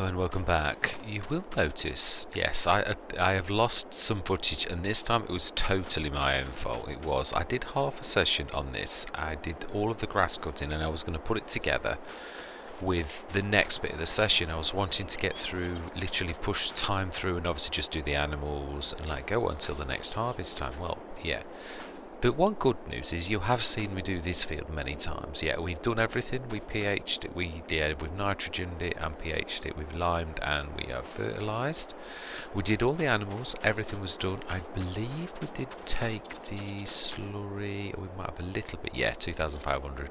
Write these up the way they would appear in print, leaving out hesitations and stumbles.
and welcome back. You will notice, yes, I have lost some footage, and this time it was totally my own fault. It was. I did half a session on this. I did all of the grass cutting, and I was going to put it together with the next bit of the session. I was wanting to get through, literally push time through, and obviously just do the animals and like go until the next harvest time. Well, yeah. But one good news is you have seen me do this field many times. Yeah, we've done everything. We pH'd it, we've nitrogened it and pH'd it, we've limed and we have fertilised. We did all the animals, everything was done. I believe we did take the slurry, or we might have a little bit, yeah, 2,500.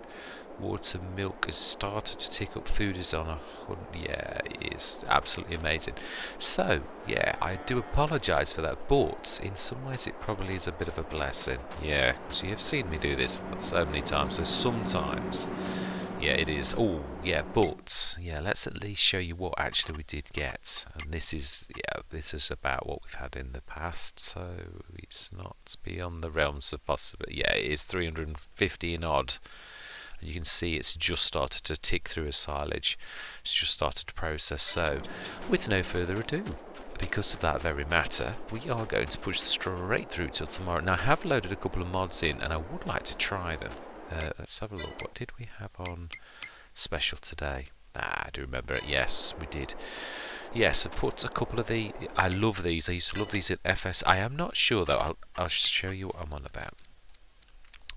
Water, milk has started to tick up. Food is on 100. Yeah, it is absolutely amazing. So yeah, I do apologise for that, but in some ways it probably is a bit of a blessing. Yeah, because you have seen me do this so many times, so sometimes yeah, it is. Oh yeah, but yeah, let's at least show you what actually we did get. And this is about what we've had in the past, so it's not beyond the realms of possibility. Yeah, it is 350 and odd. You can see it's just started to tick through a silage. It's just started to process. So with no further ado, because of that very matter, we are going to push straight through till tomorrow. Now I have loaded a couple of mods in and I would like to try them. Let's have a look. What did we have on special today? I do remember it. Yes, we did. Yes, I put a couple of the. I love these. I used to love these at FS. I am not sure though. I'll show you what I'm on about.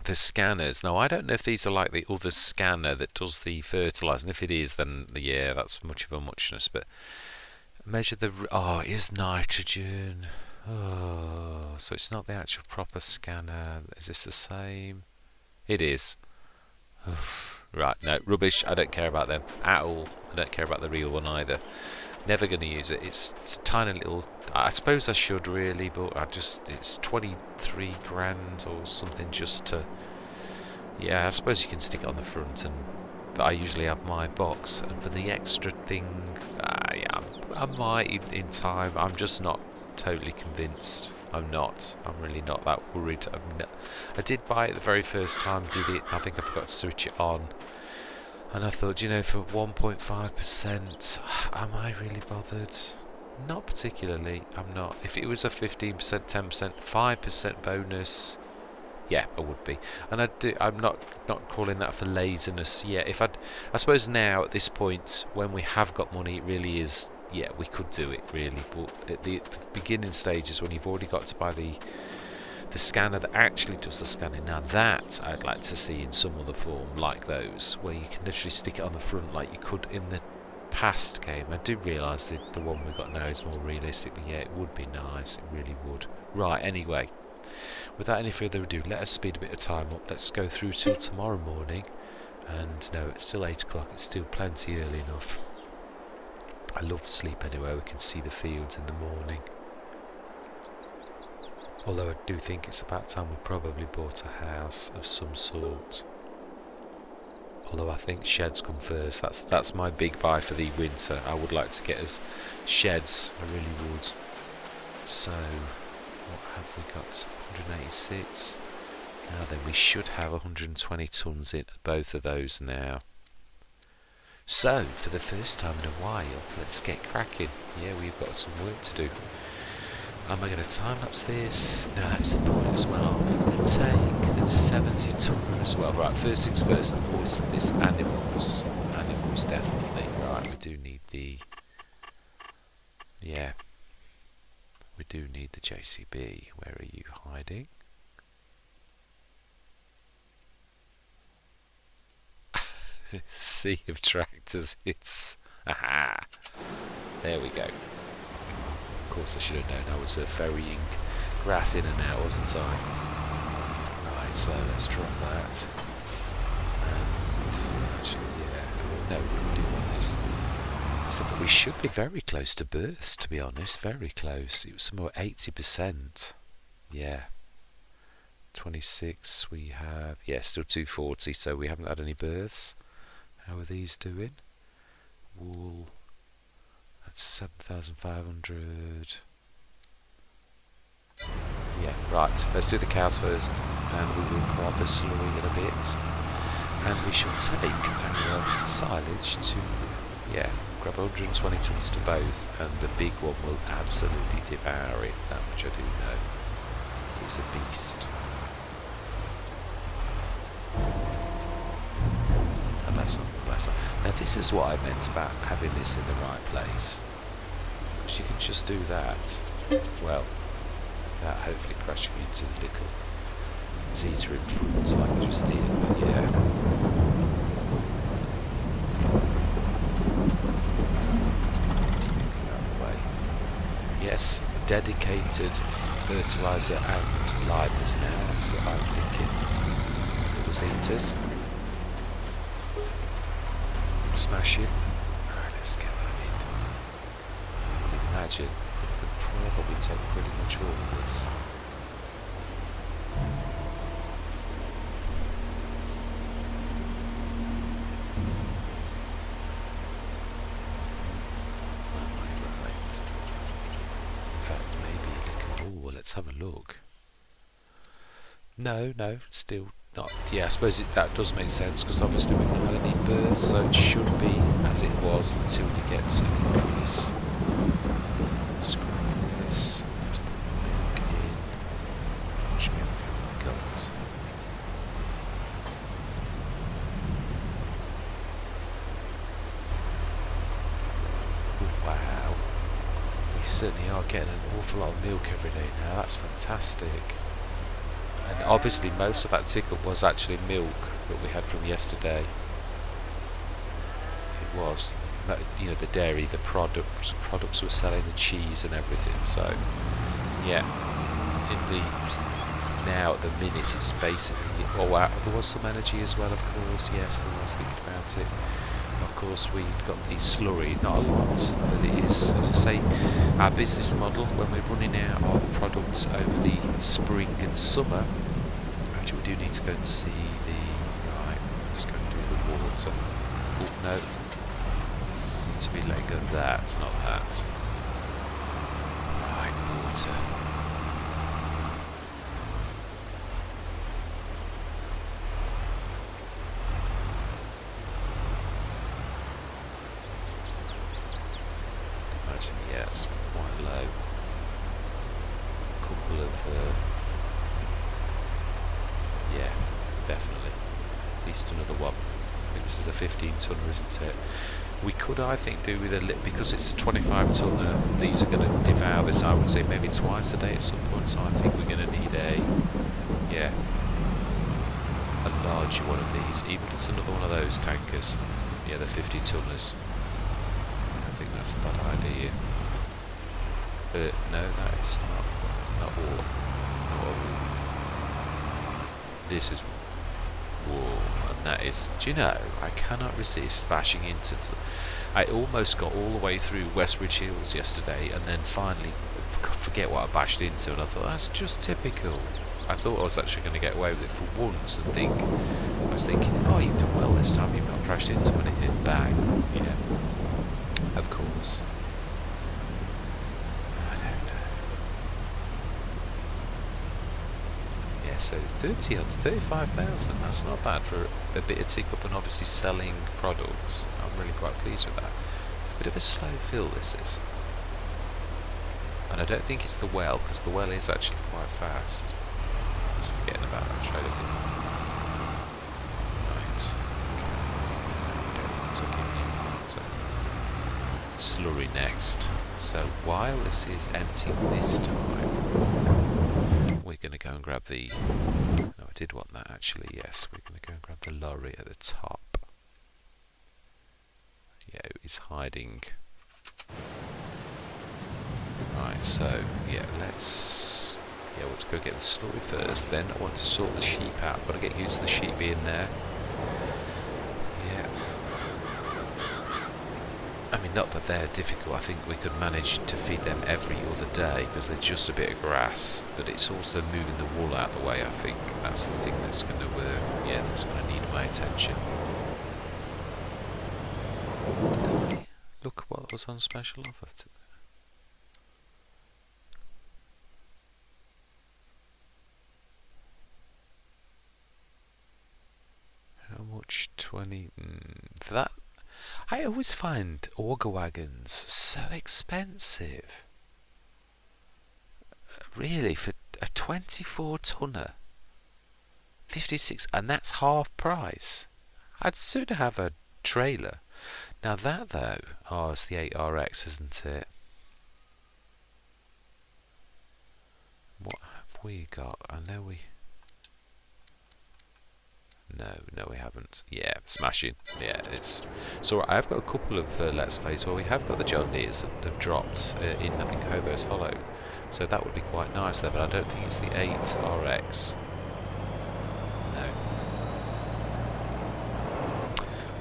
The scanners. Now I don't know if these are like the other scanner that does the fertilising. If it is, then yeah, that's much of a muchness. But measure the. Oh, it is nitrogen. Oh, so it's not the actual proper scanner. Is this the same? It is. Right, no, rubbish. I don't care about them at all. I don't care about the real one either. Never going to use it. It's a tiny little. I suppose I should really, but it's 23 grand or something just to. Yeah, I suppose you can stick it on the front, but I usually have my box, and for the extra thing, yeah, I might in time. I'm just not totally convinced. I'm really not that worried. I did buy it the very first time. Did it? I think I forgot to switch it on. And I thought, for 1.5%, am I really bothered? Not particularly. I'm not. If it was a 15%, 10%, 5% bonus, yeah, I would be. And I'm not calling that for laziness. Yeah, I suppose now at this point, when we have got money, it really is. Yeah, we could do it really. But at the beginning stages, when you've already got to buy the scanner that actually does the scanning, now that I'd like to see in some other form, like those where you can literally stick it on the front like you could in the past game. I do realise that the one we've got now is more realistic, but yeah, it would be nice, it really would. Right, anyway, without any further ado, let us speed a bit of time up. Let's go through till tomorrow morning. And no, it's still 8 o'clock, it's still plenty early enough. I love to sleep anywhere we can see the fields in the morning. Although I do think it's about time we probably bought a house of some sort. Although I think sheds come first. That's my big buy for the winter. I would like to get us sheds. I really would. So, what have we got? 186. Now then, we should have 120 tons in both of those now. So, for the first time in a while, let's get cracking. Yeah, we've got some work to do. Am I going to time-lapse this? No, that's the point as well. Are we going to take the 70 ton as well? Right, first things first, I've always said this, animals. Animals, definitely. Right, we do need the... Yeah. We do need the JCB. Where are you hiding? Sea of tractors, it's... Aha! There we go. Of course I should have known I was ferrying grass in and out, wasn't I? Right, so let's drop that. And actually, yeah, no, we do want this. So, but we should be very close to births, to be honest, very close. It was somewhere 80%. Yeah. 26, we have, yeah, still 240, so we haven't had any births. How are these doing? Wool. That's 7,500. Yeah, right. Let's do the cows first, and we will grab the slurry in a bit. And we shall take our silage to, yeah, grab 120 tons to both, and the big one will absolutely devour it. That much I do know. It's a beast. And that's not. Now this is what I meant about having this in the right place. Because you can just do that. Well, without hopefully crashing into little zeta fruits like I just did. But yeah. Yes, dedicated fertiliser and limers now, that's what I'm thinking. Little zetas. Smash it. Alright, let's get that in. I can imagine it could probably take pretty much all of this. Let's have a look. No, still not. Yeah, I suppose that does make sense because obviously we've not had any births, so it should be as it was until you get an increase. Scrap this. Let's put milk in. How much milk have we got? Wow. We certainly are getting an awful lot of milk every day now. That's fantastic. And obviously most of that ticket was actually milk that we had from yesterday. It was. You know, the dairy, the products were selling, the cheese and everything. So, yeah. Now at the minute it's basically... Oh wow, there was some energy as well, of course. Yes, there was, thinking about it. Of course, we've got the slurry, not a lot, but it is, as I say, our business model when we're running out of products over the spring and summer. Actually, we do need to go and see right, let's go and do the water. Oh, no, need to be letting go of that, not that. Right, water. Yeah, it's quite low. A couple of, yeah, definitely. At least another one. I think this is a 15 tonner, isn't it? We could, I think, do with a little, because it's a 25 tonner, these are going to devour this, I would say, maybe twice a day at some point, so I think we're going to need a larger one of these, even if it's another one of those tankers. Yeah, the 50 tonners. I think that's a bad idea. But no, that is not all. This is warm, and that is. Do you know? I cannot resist bashing into. I almost got all the way through Westbridge Hills yesterday, and then finally forget what I bashed into, and I thought that's just typical. I thought I was actually going to get away with it for once, and I was thinking, oh, you've done well this time. You've not crashed into anything. Bang. Yeah. Of course. So 35,000, that's not bad for a bit of tick-up and obviously selling products. I'm really quite pleased with that. It's a bit of a slow fill, this is. And I don't think it's the well, because the well is actually quite fast. I was forgetting about that trailer thing. Right. Okay. So slurry next. So while this is emptying this time, we're going to go and grab the... No, I did want that actually, yes. We're going to go and grab the lorry at the top. Yeah, it's hiding. Right, so, yeah, let's... Yeah, I want to go get the slurry first, then I want to sort the sheep out. I've got to get used to the sheep being there. Yeah. I mean, not that they're difficult. I think we could manage to feed them every other day because they're just a bit of grass. But it's also moving the wool out of the way. I think that's the thing that's going to, that's going to need my attention. Look what was on special offer today. How much? 20 for that. I always find auger wagons so expensive. Really, for a 24 tonner, 56, and that's half price. I'd sooner have a trailer. Now that though, oh, it's the 8RX, isn't it? What have we got? I know we... No, we haven't. Yeah, smashing. Yeah, it's alright. I've got a couple of Let's Plays where we have got the John Deeres that have dropped in, I think, Hobo's Hollow. So that would be quite nice there, but I don't think it's the 8RX. No.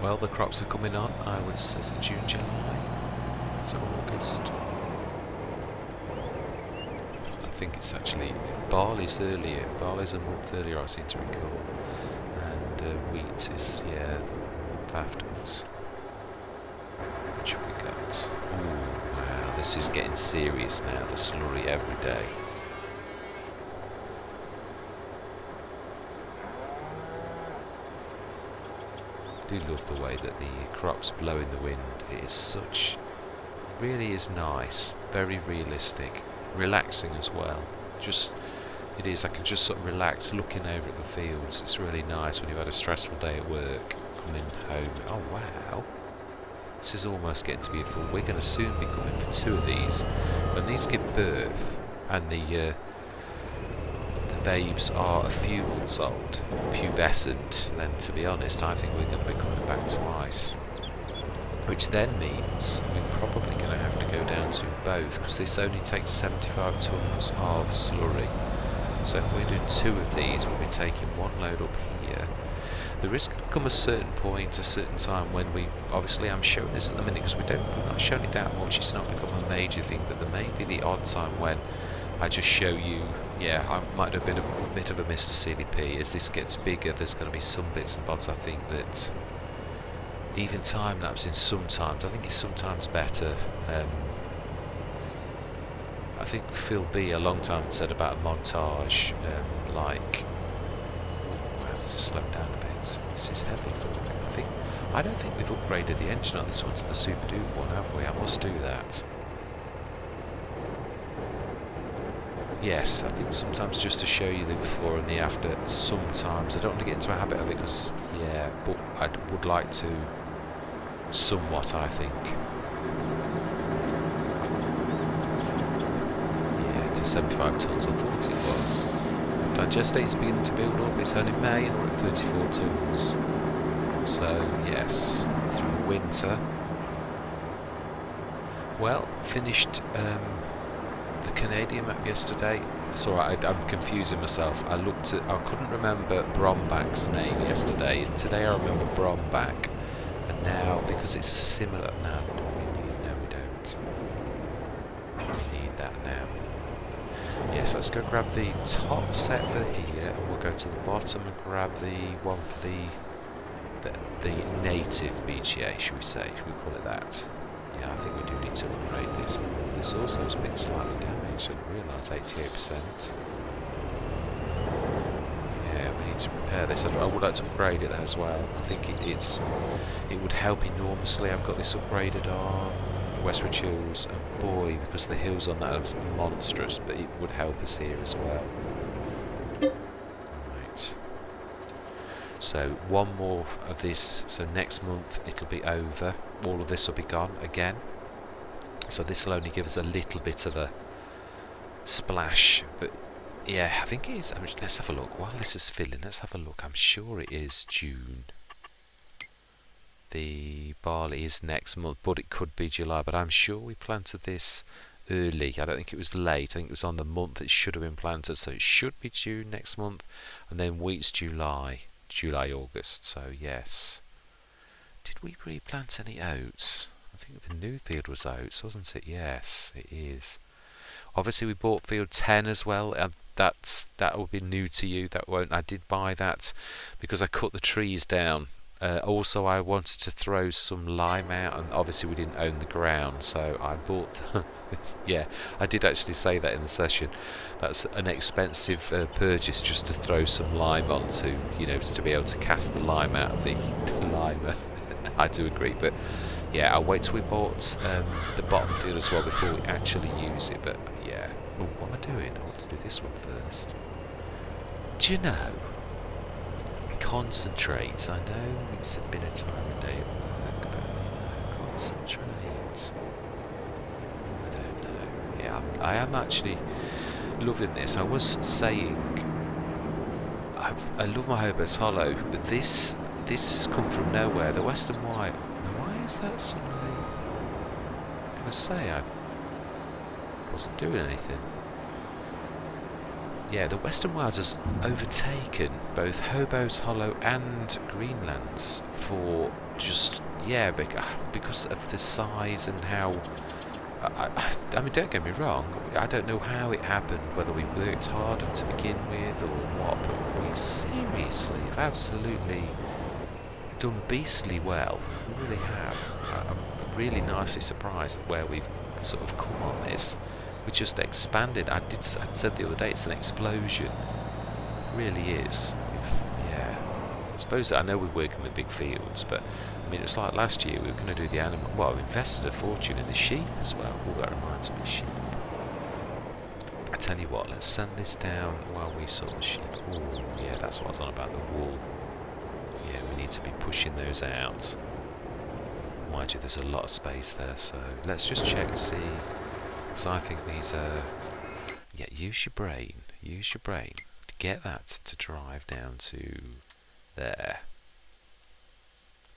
Well, the crops are coming on. I would say it's June, July. It's August. I think it's actually... barley's earlier. Barley's a month earlier, I seem to recall. Wheat is, yeah, the month afterwards. Which have we got? Ooh, wow, this is getting serious now, the slurry every day. I do love the way that the crops blow in the wind. It is such, really is nice, very realistic, relaxing as well. Just... it is, I can just sort of relax looking over at the fields. It's really nice when you've had a stressful day at work, coming home. Oh wow, this is almost getting to be a full. We're going to soon be coming for 2 of these. When these give birth, and the babes are a few months old, pubescent, then to be honest, I think we're going to be coming back twice. Which then means we're probably going to have to go down to both, because this only takes 75 tons of slurry. So if we're doing 2 of these, we'll be taking 1 load up here. There is going to come a certain point, a certain time when we... obviously I'm showing this at the minute because we're not showing it that much, it's not become a major thing, but there may be the odd time when I just show you, yeah, I might have been a bit of a Mr. CDP. As this gets bigger, there's going to be some bits and bobs, I think, that even time-lapsing sometimes, I think it's sometimes better. I think Phil B a long time said about a montage, like... oh, wow, let's just slow down a bit. This is heavy for me. I don't think we've upgraded the engine on this one to the Super Duper one, have we? I must do that. Yes, I think sometimes just to show you the before and the after, sometimes. I don't want to get into a habit of it because, yeah, but I would like to somewhat, I think. 75 tons, I thought it was. Digestate is beginning to build up. It's only May and we're at 34 tons. So yes, through the winter. Well, finished the Canadian map yesterday. It's alright, I'm confusing myself. I couldn't remember Brombach's name yesterday, and today I remember Brombach. And now, because it's a similar... No, we don't. We need that now. Yes, let's go grab the top set for here, and we'll go to the bottom and grab the one for the native BGA, should we say? Should we call it that? Yeah, I think we do need to upgrade this. This also has been slightly damaged, I didn't realise, 88%. Yeah, we need to repair this. I would like to upgrade it as well. I think it would help enormously. I've got this upgraded on Westridge Hills, and boy, because the hills on that are monstrous, but it would help us here as well. Right. So one more of this, so next month it'll be over. All of this will be gone again. So this will only give us a little bit of a splash, but yeah, I think it is. I mean, let's have a look. While this is filling, let's have a look. I'm sure it is June. The barley is next month, but it could be July. But I'm sure we planted this early. I don't think it was late. I think it was on the month it should have been planted. So it should be June next month, and then wheat's July, August. So yes. Did we replant any oats? I think the new field was oats, wasn't it? Yes, it is. Obviously, we bought field 10 as well, and that will be new to you. That won't. I did buy that because I cut the trees down. Also, I wanted to throw some lime out, and obviously we didn't own the ground, so I bought. Yeah, I did actually say that in the session. That's an expensive purchase just to throw some lime onto, to be able to cast the lime out of the lime. I do agree, but Yeah, I'll wait till we bought the bottom field as well before we actually use it. But yeah, oh, what am I doing? I want to do this one first. Do you know? Concentrate. I know it's been a tiring day at work, but concentrate. I don't know. Yeah, I am actually loving this. I was saying I love my Hobo's Hollow, but this has come from nowhere. The Western White. Now, why is that suddenly? Can I say I wasn't doing anything? Yeah, the Western Wilds has overtaken both Hobo's Hollow and Greenlands for just, yeah, because of the size and how... I mean, don't get me wrong, I don't know how it happened, whether we worked harder to begin with or what, but we seriously have absolutely done beastly well. We really have. I'm really nicely surprised at where we've sort of come on this. We just expanded. I said the other day, it's an explosion. It really is. Yeah. I suppose I know we're working with big fields, but I mean, it's like last year we were going to do the animal. Well, we invested a fortune in the sheep as well. Oh, that reminds me of sheep. I tell you what, let's send this down while we sort the sheep. Oh, yeah, that's what I was on about, the wool. Yeah, we need to be pushing those out. Mind you, there's a lot of space there, so let's just check and see. Because I think these are... Yeah, use your brain. Use your brain. Get that to drive down to there.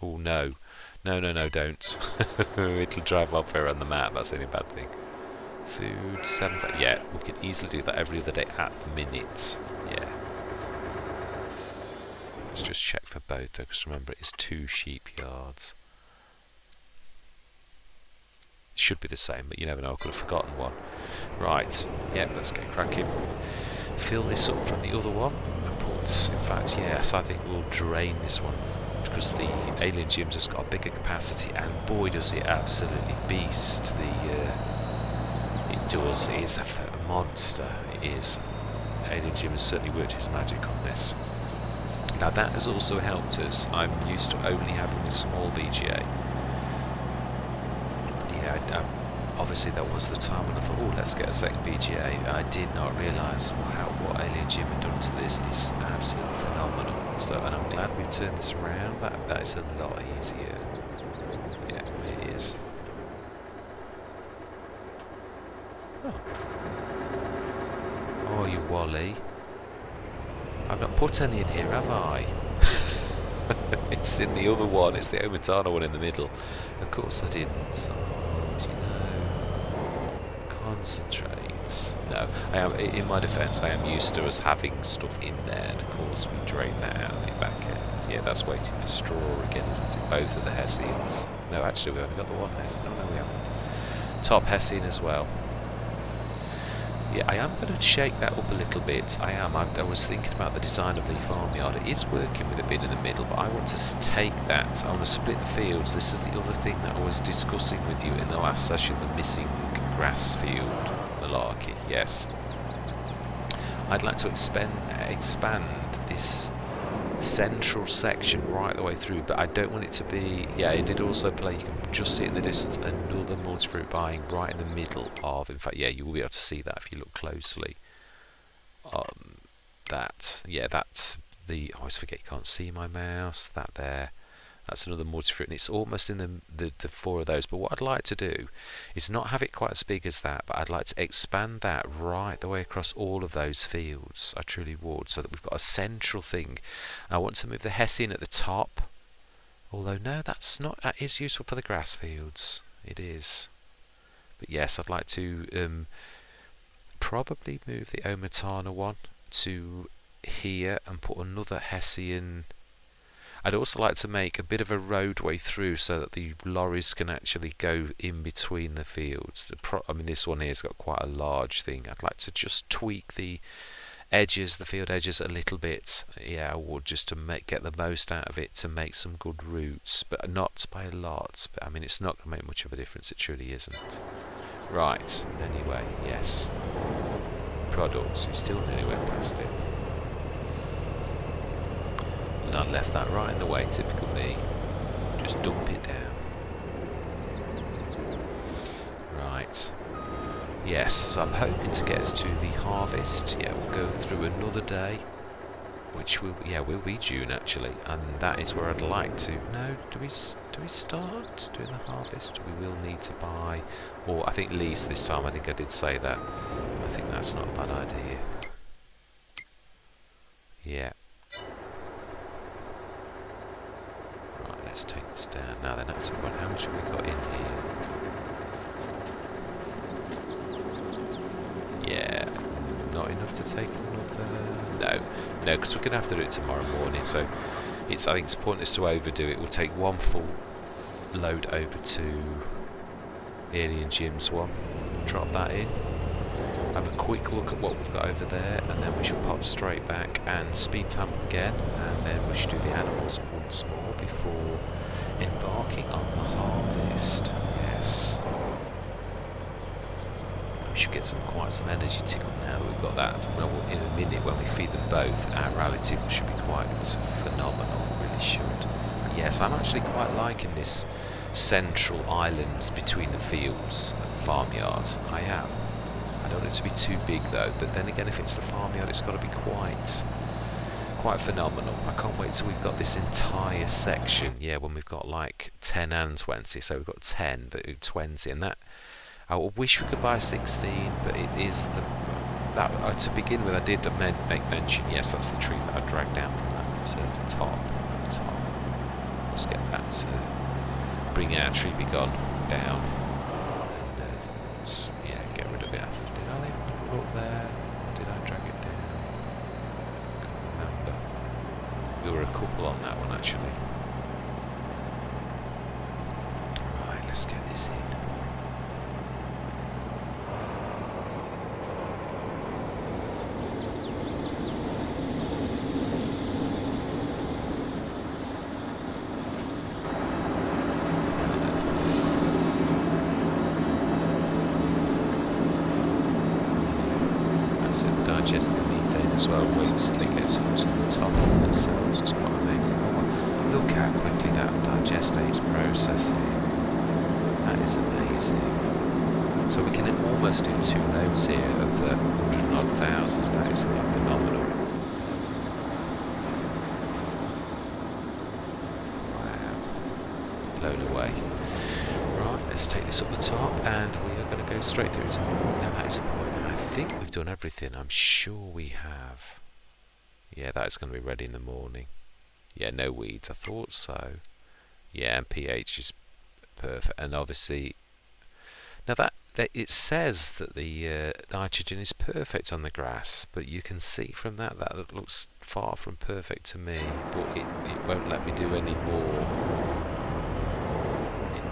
Oh, no. No, don't. It'll drive up here on the map. That's the only bad thing. Food, 7... Yeah, we can easily do that every other day at the minute. Yeah. Let's just check for both, though, because remember, it is 2 sheep yards. Should be the same, but you never know, I could have forgotten one. Right, yeah, let's get cracking. Fill this up from the other one and put, in fact, yes, I think we'll drain this one because the AliEN JiM's has got a bigger capacity, and boy does it absolutely beast. It does, it is a monster, it is. AliEN JiM has certainly worked his magic on this. Now that has also helped us. I'm used to only having a small BGA. Obviously that was the time when I thought, oh, let's get a second BGA. I did not realise what AliEN JiM had done to this. It's absolutely phenomenal. So, and I'm glad we've turned this around. That is a lot easier. Yeah, it is. Oh, you Wally. I've not put any in here, have I? It's in the other one. It's the Omatana one in the middle. Of course I didn't. Concentrate. No, I am. In my defence, I am used to us having stuff in there, and of course we drain that out of the back end. Yeah, that's waiting for straw again, isn't it? Both of the Hessians. No, actually, we've only got the one Hessian. No, we haven't. Top Hessian as well. Yeah, I am going to shake that up a little bit. I am. I was thinking about the design of the farmyard. It is working with a bin in the middle, but I want to take that. I want to split the fields. This is the other thing that I was discussing with you in the last session, the missing grass field malarkey. Yes. I'd like to expand this central section right the way through, but I don't want it to be... Yeah, it did also play, you can just see it in the distance, another multifruit buying right in the middle of... In fact, yeah, you will be able to see that if you look closely. That's the... I always forget you can't see my mouse. That there. That's another multifruit, and it's almost in the 4 of those. But what I'd like to do is not have it quite as big as that, but I'd like to expand that right the way across all of those fields. I truly would, so that we've got a central thing. I want to move the Hessian at the top, although no, that's not. That is useful for the grass fields. It is. But yes, I'd like to probably move the Omatana one to here and put another Hessian. I'd also like to make a bit of a roadway through so that the lorries can actually go in between the fields. I mean, this one here's got quite a large thing. I'd like to just tweak the edges, the field edges a little bit. Yeah, I would, just to get the most out of it, to make some good routes, but not by a lot. But I mean, it's not going to make much of a difference. It truly isn't. Right. Anyway, yes. Products. You still nearly went past it. And I left that right in the way, typical me. Just dump it down. Yes, so I'm hoping to get us to the harvest. Yeah, we'll go through another day, which will be June actually, and that is where I'd like to. No, do we start doing the harvest? We will need to buy, or I think lease this time. I think I did say that. I think that's not a bad idea. Yeah. Right, let's take this down now. Then that's about how much have we got in here? Yeah, not enough to take another. No, because we're gonna have to do it tomorrow morning. So I think it's pointless to overdo it. We'll take one full load over to AliEN JiM's one. Drop that in. Have a quick look at what we've got over there, and then we should pop straight back and speed time again, and then we should do the animals once more before embarking on the harvest. Yes. We should get quite some energy tickled now that we've got that. Well, in a minute when we feed them both, our rally tickle should be quite phenomenal. Really should. Yes, I'm actually quite liking this central island between the fields and farmyard. I am. I don't want it to be too big though, but then again, if it's the farmyard, it's got to be quite phenomenal. I can't wait till we've got this entire section. Yeah, when we've got like 10 and 20, so we've got 10, but 20, and that. I wish we could buy 16, but it is that to begin with. I did make mention. Yes, that's the tree that I dragged down from that the top. Let's get that to bring our tree be gone down. And, yeah, get rid of it. Did I leave it up there? Did I drag it down? Can't remember. There were a couple on that one actually. Right, let's get this in. Digest the methane as well, wait till it gets up to the top of the cells. It's quite amazing. Oh, look how quickly that digestate is processing. That is amazing. So we can almost do 2 loads here of the 100,000. That is phenomenal. Wow. Blown away. Right, let's take this up the top and we are going to go straight through to the now that is a point. I think we've done everything. I'm sure we have. Yeah, that's going to be ready in the morning. Yeah, no weeds. I thought so. Yeah, and pH is perfect. And obviously, now that it says that the nitrogen is perfect on the grass, but you can see from that it looks far from perfect to me. But it won't let me do any more.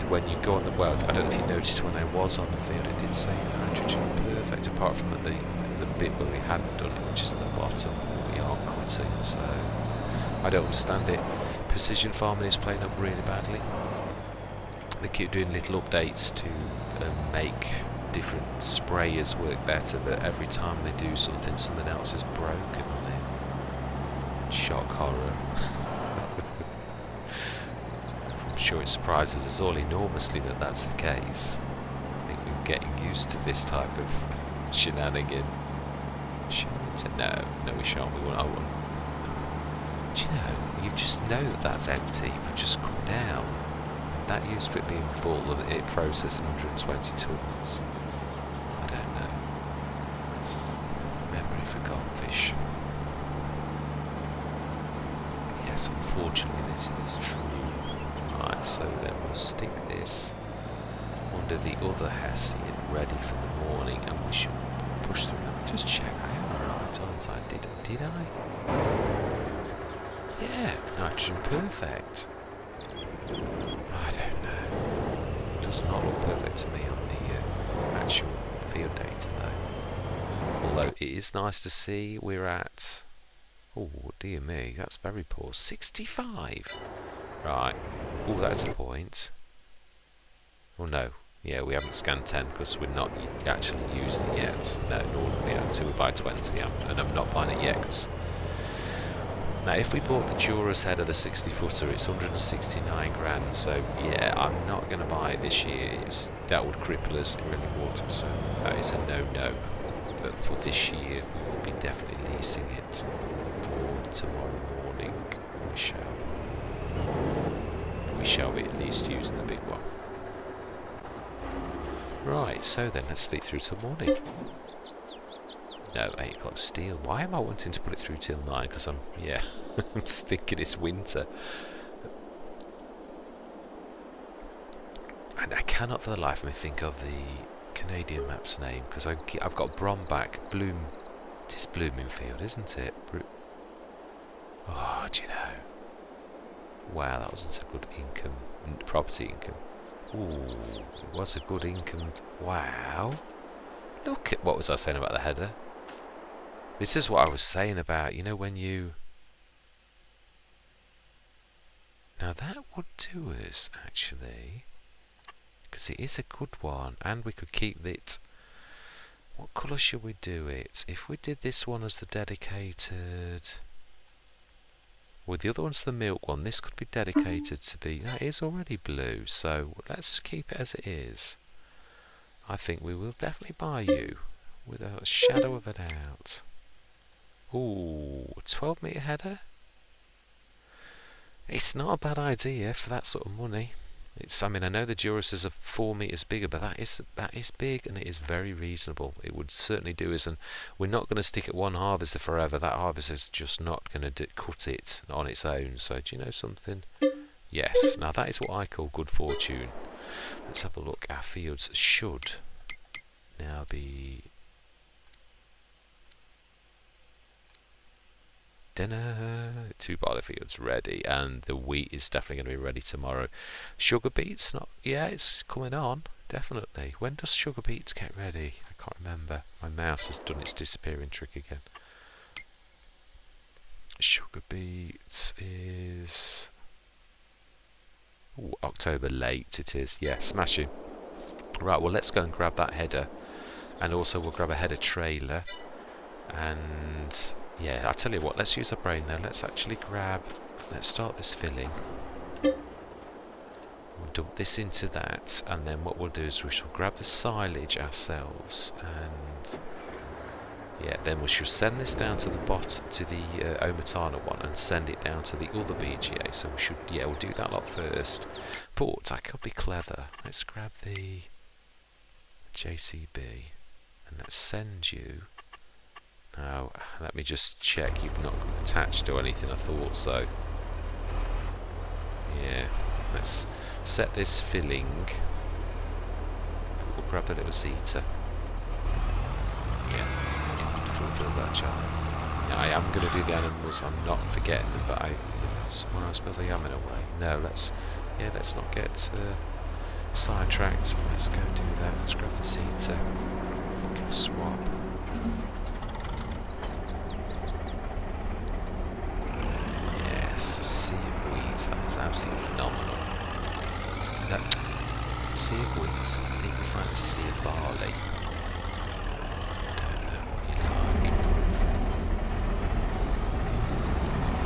When you go on the well, I don't know if you noticed when I was on the field, it did say nitrogen perfect, apart from the bit where we hadn't done it, which is at the bottom. We are cutting, so I don't understand it. Precision farming is playing up really badly. They keep doing little updates to make different sprayers work better, but every time they do something else is broken on it. Shock horror. I'm sure it surprises us all enormously that that's the case. I think we're getting used to this type of shenanigan. No, we shan't. We won't. I won't. Do you know? You just know that that's empty, but just come down. That used to it being full and it processing 120 tons. I don't know. Memory for goldfish. Yes, unfortunately, this is true. Right, so then we'll stick this under the other hessian ready for the morning, and we should push through. Just check. I am right on side. Did I? Yeah, nitrogen perfect. I don't know. It does not look perfect to me on the actual field data though. Although it is nice to see we're at. Oh dear me, that's very poor. 65. Right. Oh, that's a point. Oh no. Yeah, we haven't scanned 10 because we're not actually using it yet. No, normally until we buy 20, and I'm not buying it yet because Now, if we bought the Juras header, the 60-footer, it's 169 grand. So yeah, I'm not going to buy it this year. That would cripple us. It really would. So that is a no-no. But for this year, we will be definitely leasing it for tomorrow morning. We shall be at least using the big one. Right, so then let's sleep through till morning. No, 8 o'clock steel. Why am I wanting to put it through till 9? Because I'm just thinking it's winter. And I cannot for the life of me think of the Canadian map's name, because I've got Bromback, it's Bloomingfield, isn't it? Oh, do you know? Wow, that wasn't a good income, property income. Ooh, it was a good income. Wow. Look at, what was I saying about the header? This is what I was saying about, you know, when you... Now that would do us, actually. Because it is a good one, and we could keep it... What colour should we do it? If we did this one as the dedicated... Well, the other one's the milk one. This could be dedicated to be... No, it is already blue, so let's keep it as it is. I think we will definitely buy you, without a shadow of a doubt. Ooh, 12 metre header? It's not a bad idea for that sort of money. I mean, I know the Duras are 4 metres bigger, but that is big, and it is very reasonable. It would certainly do us, and we're not going to stick at one harvester forever. That harvester is just not going to cut it on its own. So, do you know something? Yes. Now, that is what I call good fortune. Let's have a look. Our fields should now be... Dinner, 2 barley fields ready, and the wheat is definitely going to be ready tomorrow. Sugar beets, it's coming on, definitely. When does sugar beets get ready? I can't remember. My mouse has done its disappearing trick again. Sugar beets is... Ooh, October late it is. Yeah, smashing. Right, well, let's go and grab that header, and also we'll grab a header trailer, and... Yeah, I tell you what, let's use our brain though. Let's start this filling. We'll dump this into that, and then what we'll do is we shall grab the silage ourselves, and yeah, then we shall send this down to the to the Omatana one, and send it down to the other BGA. So we'll do that lot first. But I could be clever. Let's grab the JCB, and let's send you. Now, let me just check you've not attached to anything. I thought so. Yeah, let's set this filling. We'll grab the little Zeta. Yeah, fulfill that job. Yeah, I am going to do the animals. I'm not forgetting them, but I suppose I am in a way. No, let's not get sidetracked. Let's go do that. Let's grab the Zeta. Fucking swap. A sea of weeds, that is absolutely phenomenal. No, sea of weeds, I think we find it's a sea of barley. Don't know what you like.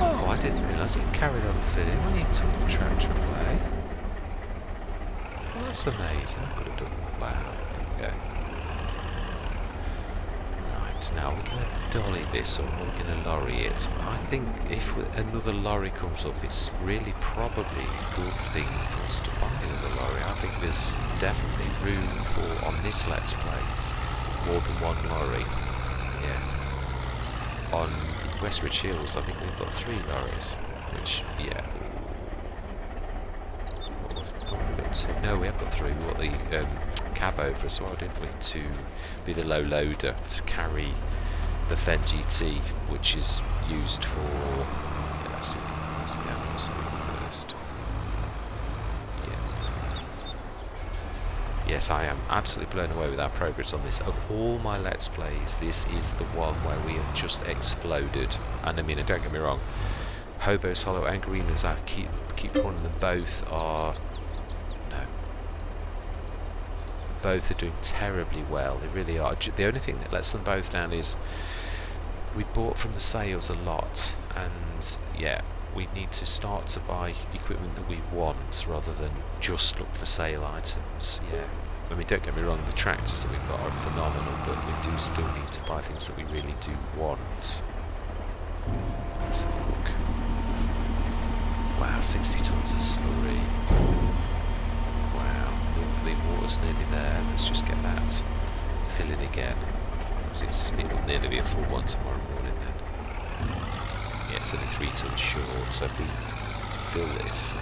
Oh, I didn't realise it carried on filling when you took the tractor away. Well, that's amazing. I could have done. Wow, there you go. Now we're going to dolly this, or we're going to lorry it. I think if another lorry comes up, it's really probably a good thing for us to buy another lorry. I think there's definitely room for, on this Let's Play, more than one lorry. Yeah. On the Westridge Hills, I think we've got 3 lorries, which, yeah. What have we got 2? No, we have got 3. We've got the cab over as well, didn't we, to be the low loader to carry the Fen GT, which is used for... Yeah, let's do the animals first. Yeah. Yes, I am absolutely blown away with our progress on this. Of all my Let's Plays, this is the one where we have just exploded. And I mean, don't get me wrong, Hobo's Hollow and Greenlands, I keep calling them, both are... Both are doing terribly well. They really are. The only thing that lets them both down is we bought from the sales a lot, and yeah, we need to start to buy equipment that we want rather than just look for sale items. Yeah, I mean, don't get me wrong, the tractors that we've got are phenomenal, but we do still need to buy things that we really do want. Let's have a look. Wow, 60 tons of slurry. Wow, the water's nearly there. Let's just get that filling again. It will nearly be a full one tomorrow morning then. Yeah, it's only 3 tons short, so if we to fill this,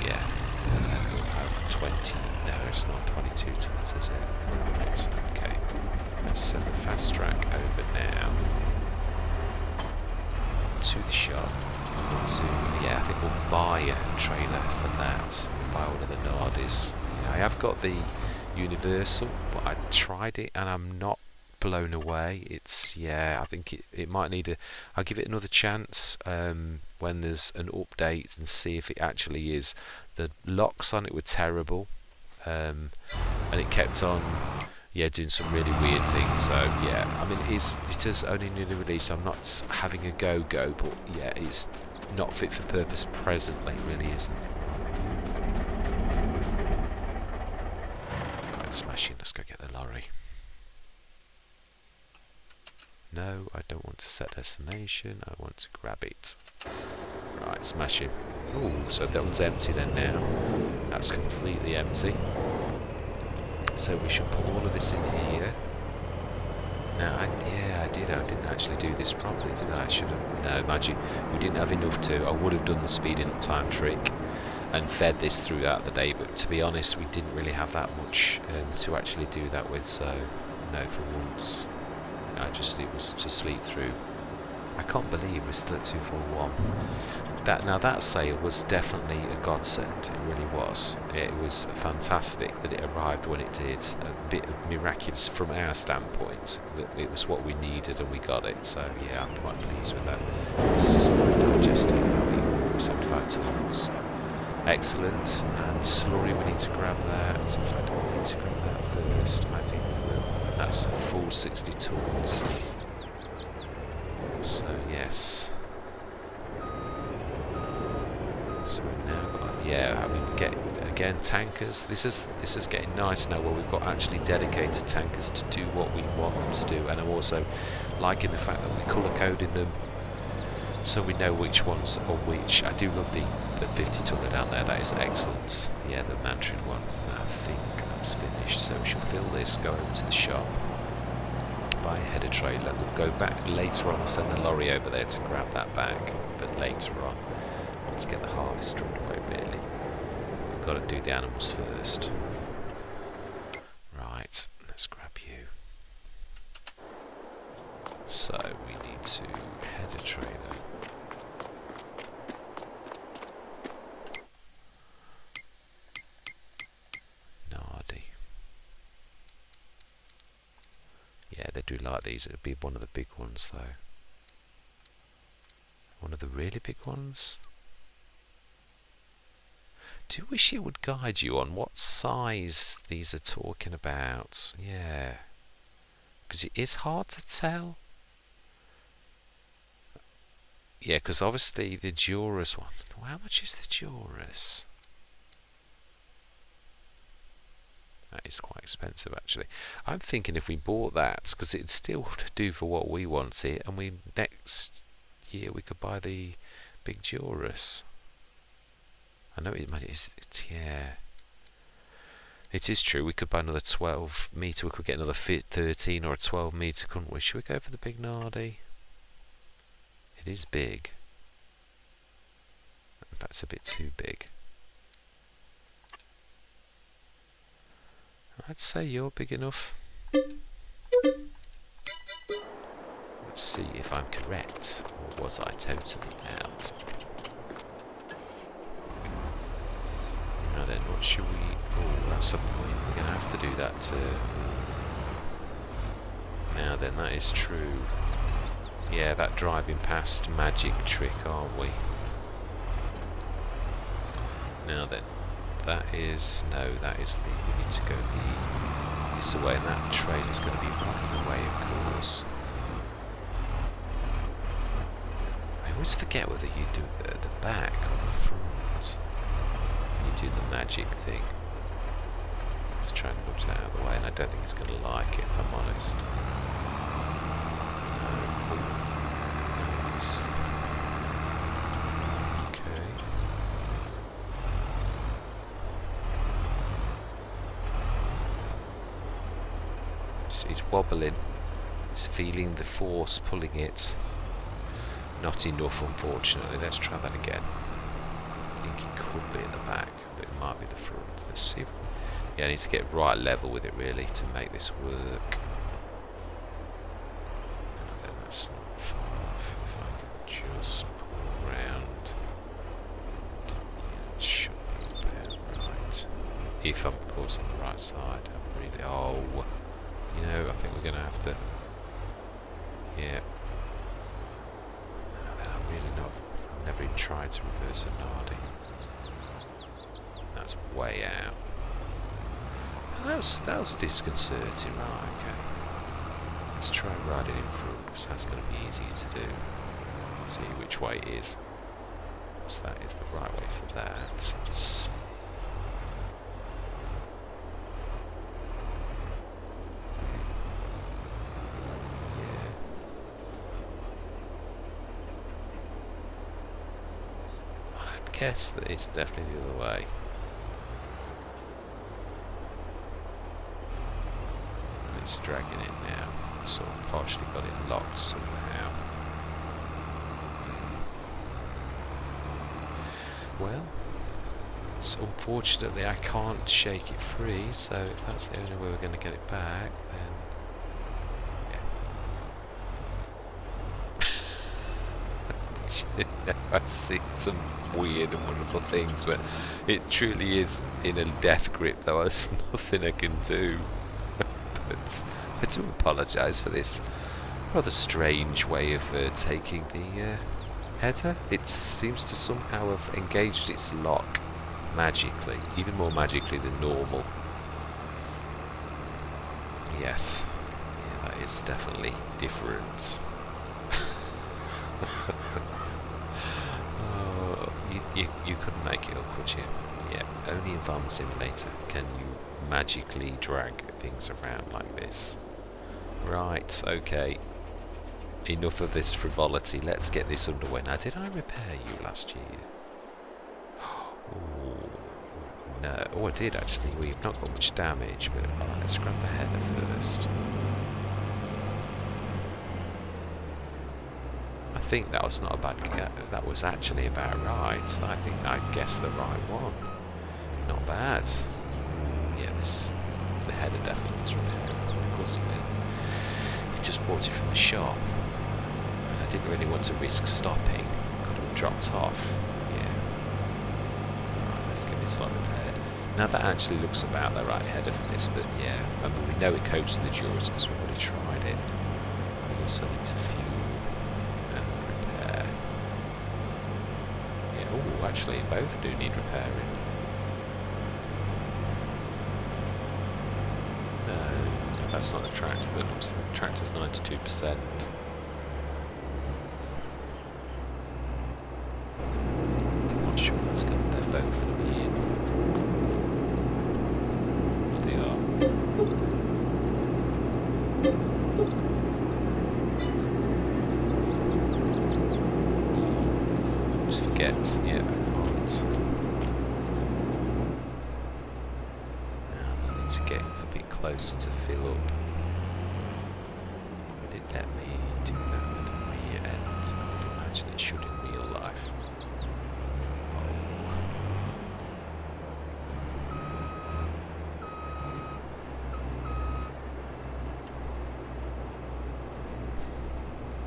yeah, and we'll have 20. No, it's not 22 tons, is it? Right, okay. Let's send the fast track over now to the shop. Yeah, I think we'll buy a trailer for that. We'll buy one of the Nardis. Yeah, I have got the Universal, but I tried it and I'm not blown away. It's, yeah, I think it might need I'll give it another chance when there's an update and see if it actually is. The locks on it were terrible, and it kept on doing some really weird things. So yeah, I mean it is only newly released. I'm not having a go, but yeah, it's not fit for purpose presently. It really isn't. Right, smashing. Let's go get the lorry. No, I don't want to set destination. I want to grab it. Right, smashing. Oh, so that one's empty then now. That's completely empty. So we should put all of this in here. Now, I didn't actually do this properly, did I? I should have. No, magic. We didn't have enough to. I would have done the speeding up time trick and fed this throughout the day, but to be honest, we didn't really have that much to actually do that with. So, no, for once, it was to sleep through. I can't believe we're still at 241. That sale was definitely a godsend. It really was. It was fantastic that it arrived when it did. A bit miraculous from our standpoint. That it was what we needed and we got it. So yeah, I'm quite pleased with that. It's digesting 75 tons. Excellent. And slurry, we need to grab that. In fact, we need to grab that first. I think we will. And that's a full 60 tons. So yes. So now, I mean, get again tankers. This is getting nice now, where we've got actually dedicated tankers to do what we want them to do, and I'm also liking the fact that we're colour coding them, so we know which ones are which. I do love the 50 tonner down there. That is excellent. Yeah, the Mantrin one. I think that's finished. So we shall fill this, go over to the shop, buy a header trailer. We'll go back later on. We'll send the lorry over there to grab that back, but later on. To get the harvester underway, really. We've got to do the animals first. Right, let's grab you. So we need to head a trailer. Nardy. Yeah, they do like these. It'll be one of the big ones, though. One of the really big ones. Do you wish it would guide you on what size these are talking about? Yeah, because it is hard to tell. Yeah, because obviously the Durus one. How much is the Durus? That is quite expensive, actually. I'm thinking if we bought that, because it'd still do for what we want it, and next year we could buy the big Durus. I know yeah. It is true, we could buy another 12 metre, we could get another 13 or a 12 metre, couldn't we? Should we go for the big Nardy? It is big. In fact, it's a bit too big. I'd say you're big enough. Let's see if I'm correct, or was I totally out? Now then, what should we... Oh, at some point we're going to have to do that. Now then, that is true. Yeah, that driving past magic trick, aren't we? Now then, that is... No, that is the... We need to go the this away, and that trailer's going to be right in the way, of course. I always forget whether you do it at the back or the front. You do the magic thing. Let's try and nudge that out of the way, and I don't think it's going to like it, if I'm honest. Nice. Okay. It's wobbling. It's feeling the force pulling it. Not enough, unfortunately. Let's try that again. I think it could be at the back, but it might be the front. Let's see. Yeah, I need to get right level with it really to make this work. And then that's not far off. If I can just pull around. Yeah, it should be about right. If I'm, of course, on the right side. I'm really. Oh, you know, I think we're going to have to. Yeah. I'm really not. I've never even tried to reverse a Nardi. That's way out. That was disconcerting, right? Okay. Let's try riding in front, because that's going to be easier to do. See which way it is. So that is the right way for that. Guess that it's definitely the other way. And it's dragging it now. So I've partially got it locked somehow. Well, so unfortunately I can't shake it free, so if that's the only way we're going to get it back, then yeah. I've seen some weird and wonderful things, but it truly is in a death grip, though. There's nothing I can do. But I do apologise for this rather strange way of taking the header. It seems to somehow have engaged its lock magically, even more magically than normal. Yes, yeah, that is definitely different. You couldn't make it up, could you? Yeah, only in Farm Simulator can you magically drag things around like this. Right, okay. Enough of this frivolity. Let's get this underway. Now, did I repair you last year? Oh, no. Oh, I did actually. We've not got much damage, but right, let's grab the header first. I think that was not a bad guess. That was actually about right. I guessed the right one. Not bad. Yeah, the header definitely was repaired. Of course it will. You just bought it from the shop, and I didn't really want to risk stopping. Could have dropped off. Yeah. Right, let's get this lot repaired. Now that actually looks about the right header for this, but yeah, remember we know it copes with the Juris because we've already tried it. We also need to fuel. Oh, actually, both do need repairing. No, that's not the tractor. The tractor's 92%. I'm not sure they're both going to be in. Well, they are. Forget, yeah, I can't. Now I need to get a bit closer to fill up. Would it let me do that with the rear end? I would imagine it should in real life. Oh.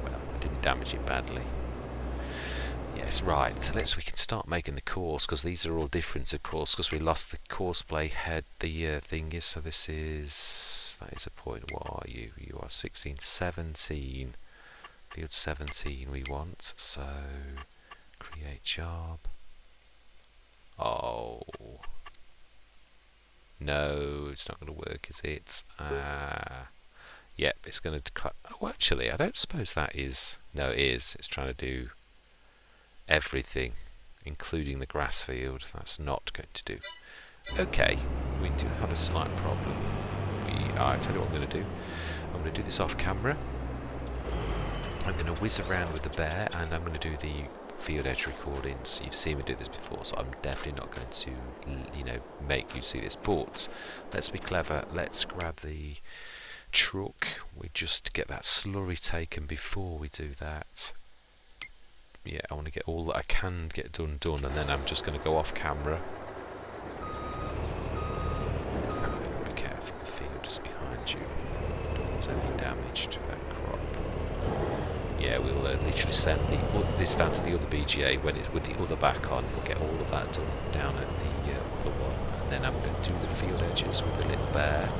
Well, I didn't damage it badly. Yes, right. We can start making the course, because these are all different, of course, because we lost the course play head. The thing is, so that is a point. What are you? You are 16, 17. Field 17 we want. So create job. Oh No, it's not going to work, is it? Yep, it's going to... Oh, actually, I don't suppose that is... No, it is. It's trying to do everything, including the grass field. That's not going to do. Okay, we do have a slight problem. I tell you what I'm going to do. I'm going to do this off camera. I'm going to whiz around with the bear, and I'm going to do the field edge recordings. You've seen me do this before, so I'm definitely not going to, you know, make you see this. But let's be clever. Let's grab the truck. We just get that slurry taken before we do that. Yeah, I want to get all that I can get done, and then I'm just going to go off camera. Be careful, the field is behind you. Don't cause any damage to that crop. Yeah, we'll literally send this down to the other BGA when it's with the other back on. We'll get all of that done down at the other one, and then I'm going to do the field edges with the little bear.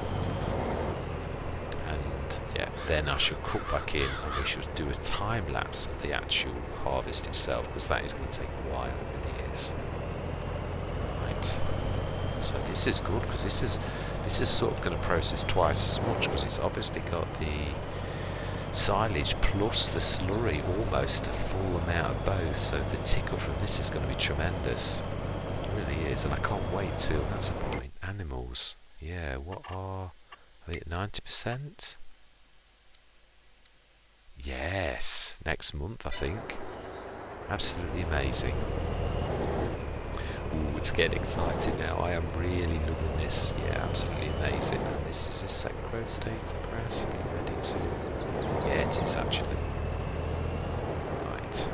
And yeah, then I should cut back in, and we should do a time lapse of the actual harvest itself, because that is going to take a while. It really is. Right. So this is good, because this is sort of going to process twice as much, because it's obviously got the silage plus the slurry, almost a full amount of both, so the tickle from this is going to be tremendous. It really is, and I can't wait till, that's the point. Animals, yeah, what are they at 90%? Yes, next month I think. Absolutely amazing. Ooh, it's getting exciting now. I am really loving this. Yeah, absolutely amazing. And this is a second growth stage of the grass, getting ready to... Yeah, it is actually. Right,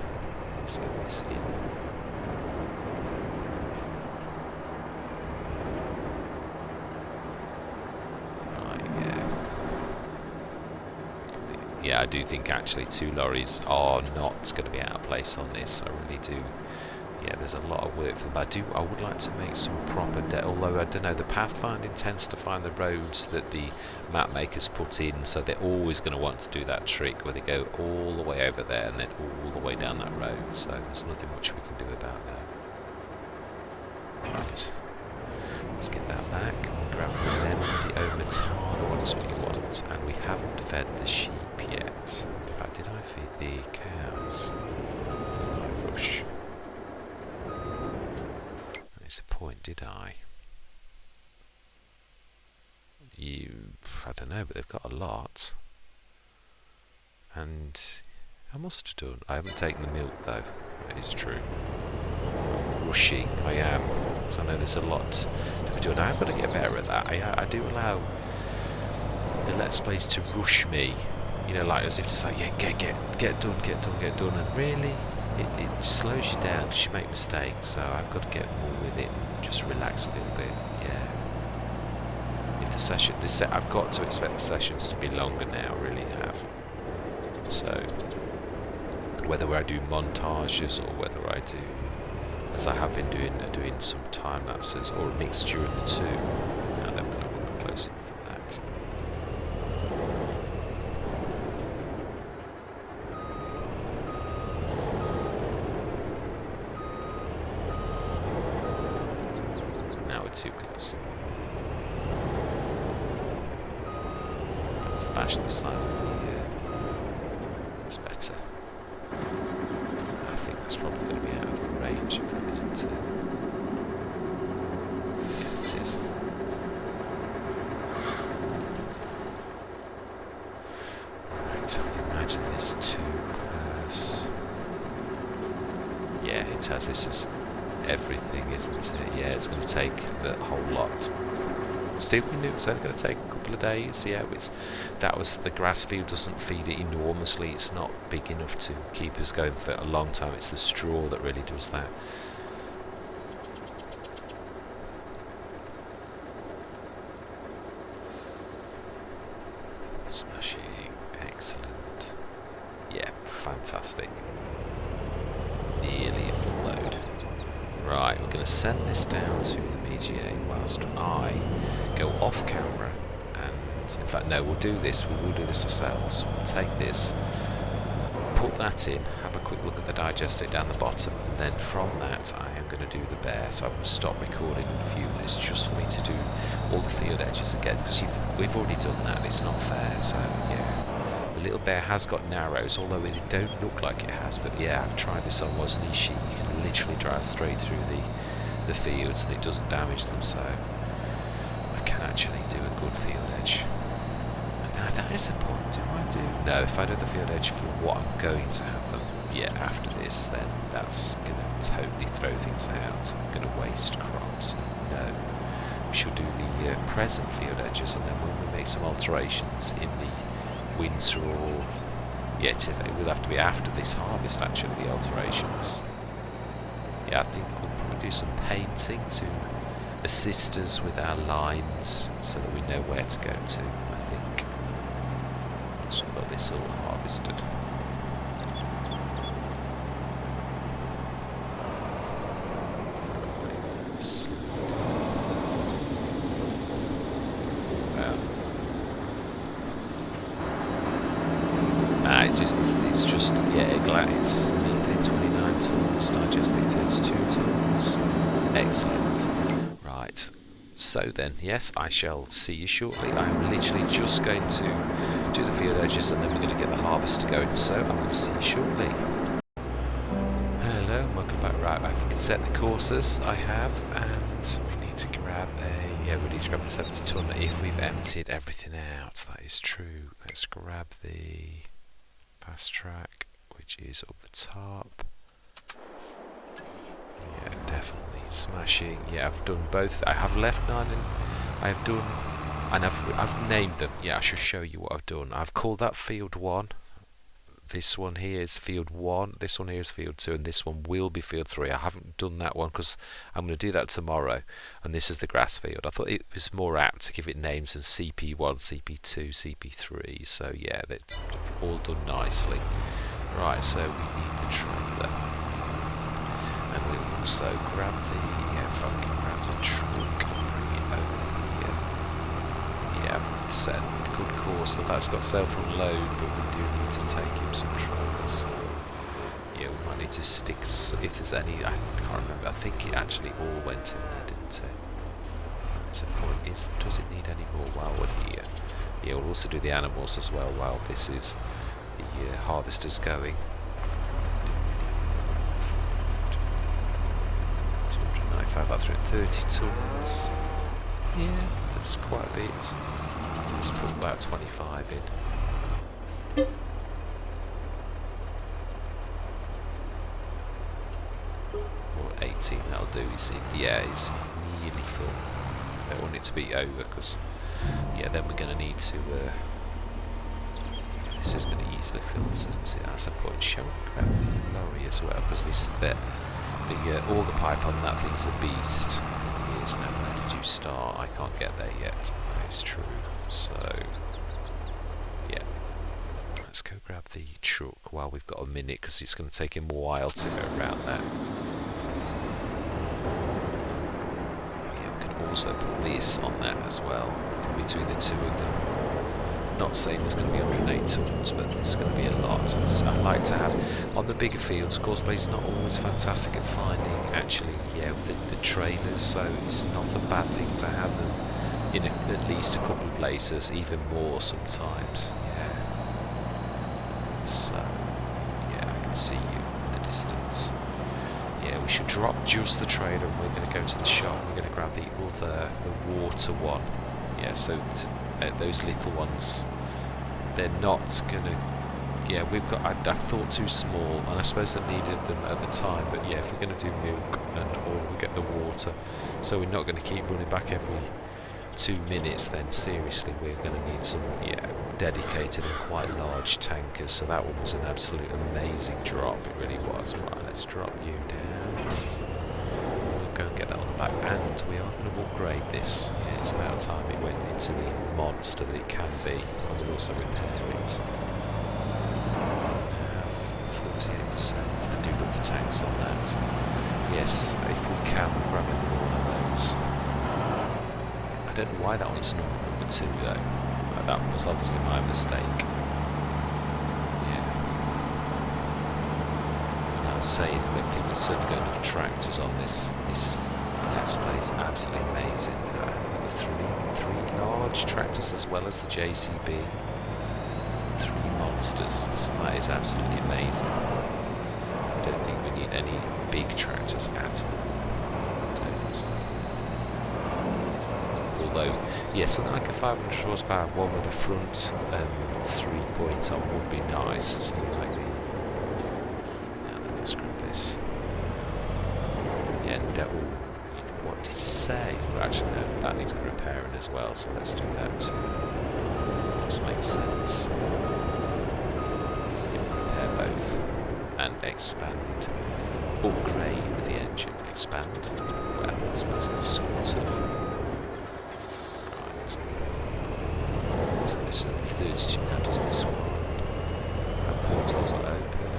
let's get this in. Right, yeah. Yeah, I do think actually 2 lorries are not going to be out of place on this. I really do. Yeah, there's a lot of work for them. I would like to make some proper although I don't know, the pathfinding tends to find the roads that the map makers put in, so they're always going to want to do that trick where they go all the way over there and then all the way down that road, so there's nothing much we can do about that. Right, let's get that back. We'll grab them with the Omatana ones what you want, and we haven't fed the sheep yet. In fact, did I feed the cows? Rush. A point, did I? I don't know, but they've got a lot, and I must have done. I haven't taken the milk though. That is true. Rushing, I am, because I know there's a lot to be doing. I've got to get better at that. I do allow the Let's Plays to rush me, you know, like as if to say, yeah, get done, and really. It slows you down because you make mistakes, so I've got to get more with it and just relax a little bit. Yeah. If the session, I've got to expect the sessions to be longer now. Really have. So whether I do montages or whether I do, as I have been doing some time lapses or a mixture of the two. Now then, we're not close enough for that. Too close. About to bash the side of the that's better. I think that's probably going to be out of the range if that isn't it. Yeah, it is. Right, I'd imagine this too has... Yeah, it has. This is everything, isn't it? Yeah, it's going to take the whole lot. Still, we knew it was only going to take a couple of days. Yeah, the grass field doesn't feed it enormously. It's not big enough to keep us going for a long time. It's the straw that really does that. Smashing, excellent. Yeah, fantastic. Nearly a full load. Right, we're going to send this down to the PGA whilst I go off camera, and in fact no, we'll do this ourselves. We'll take this, put that in, have a quick look at the digester down the bottom, and then from that I am going to do the bear. So I'm going to stop recording in a few minutes just for me to do all the field edges again, because we've already done that and it's not fair. So yeah, the little bear has got narrows, although they don't look like it has. But yeah, I've tried this on wasn't he sheep. You can literally drive straight through the fields and it doesn't damage them, so I can actually do a good field edge. Now that is the point, no, if I do the field edge for what I'm going to have them, yeah, after this, then that's going to totally throw things out. I'm going to waste crops. No, we should do the present field edges, and then when we make some alterations in the winter or, yeah, it will have to be after this harvest actually, the alterations. Yeah, I think we'll probably do some painting to assist us with our lines so that we know where to go to, I think. Once we've got this all harvested. It's just, yeah, it's methane 29 tons, digesting 32 tons. Excellent. Right. So then, yes, I shall see you shortly. I'm literally just going to do the field edges and then we're going to get the harvester going. So I'm going to see you shortly. Hello, welcome back. Right, I've set the courses I have, and we need to grab we need to grab the 70 ton if we've emptied everything out. That is true. Let's grab the fast track, which is up the top. Yeah, definitely smashing. Yeah, I've done both. I have left 9 and I have done, and I've named them. Yeah, I should show you what I've done. I've called that field 1. This one here is field 1. This one here is field 2, and this one will be field 3. I haven't done that one because I'm going to do that tomorrow. And this is the grass field. I thought it was more apt to give it names than CP1, CP2, CP3. So yeah, they've all done nicely. Right, so we need the trailer, and we'll also grab the truck and bring it over here. Yeah, I've set a good course that's got self-unload, but we do need to take him some trailers. So yeah, we might need to stick, if there's any, I can't remember, I think it actually all went in there, didn't it? So the point is, does it need any more while we're here? Yeah, we'll also do the animals as well while this is the harvester's going. 295, about 30 tons. Yeah, that's quite a bit. Let's put about 25 in. Or 18, that'll do, you see. Yeah, it's nearly full. I don't want it to be over, because, yeah, then we're going to need to, this is going to easily fill this, isn't it? That's a point. Shall we grab the lorry as well, because this, the auger pipe on that thing's a beast. It is now. Where did you start? I can't get there yet. That is true. So, yeah. Let's go grab the truck while we've got a minute, because it's going to take him a while to go around that. Yeah, we can also put this on that as well, between the two of them. Not saying there's going to be 108 tons, but there's going to be a lot. So I like to have, on the bigger fields, of course, but it's not always fantastic at finding, actually, yeah, the trailers, so it's not a bad thing to have them in at least a couple of places, even more sometimes. Yeah. So, yeah, I can see you in the distance. Yeah, we should drop just the trailer and we're going to go to the shop. We're going to grab the water one. Yeah, so those little ones, they're not going to, yeah, we've got, I thought too small, and I suppose I needed them at the time, but yeah, if we're going to do milk or we get the water, so we're not going to keep running back every 2 minutes, then seriously we're going to need some, yeah, dedicated and quite large tankers. So that one was an absolute amazing drop, it really was. Right, let's drop you down. We'll go and get that on the back, and we are going to upgrade this. Yeah, it's about time it went into the monster that it can be, and we'll also repair it. 48%, I do love the tanks on that. Yes, if we can, we're grabbing all of those. I don't know why that one's number 2 though. That was obviously my mistake. Yeah. And I was saying, I don't think we've certainly got enough tractors on this. This Let's Play is absolutely amazing. Number 3. launch tractors as well as the JCB. 3 monsters, so that is absolutely amazing. I don't think we need any big tractors at all. Although, yeah, something like a 500 horsepower one with a front 3-point on would be nice. Something like the. Now, let's grab this. Yeah, what did you say? Well, actually, no, that needs repairing as well, so let's do that too. This makes sense. Yeah, repair both and expand. Upgrade the engine. Expand. Well, I suppose it's sort of. So this is the third tube. Now does this one have portals that open?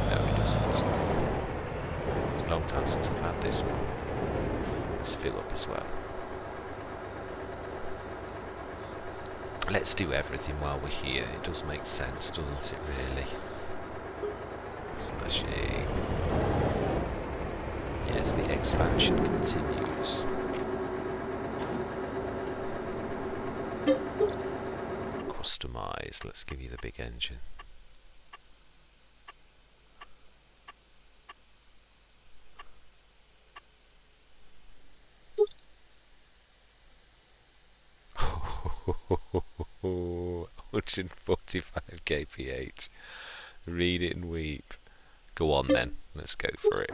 No, it doesn't. It's a long time since I've had this one. Let's fill up as well. Let's do everything while we're here. It does make sense, doesn't it, really? Smashing. Yes, the expansion continues. Customize. Let's give you the big engine. Oh, 145 kph. Read it and weep. Go on then. Let's go for it.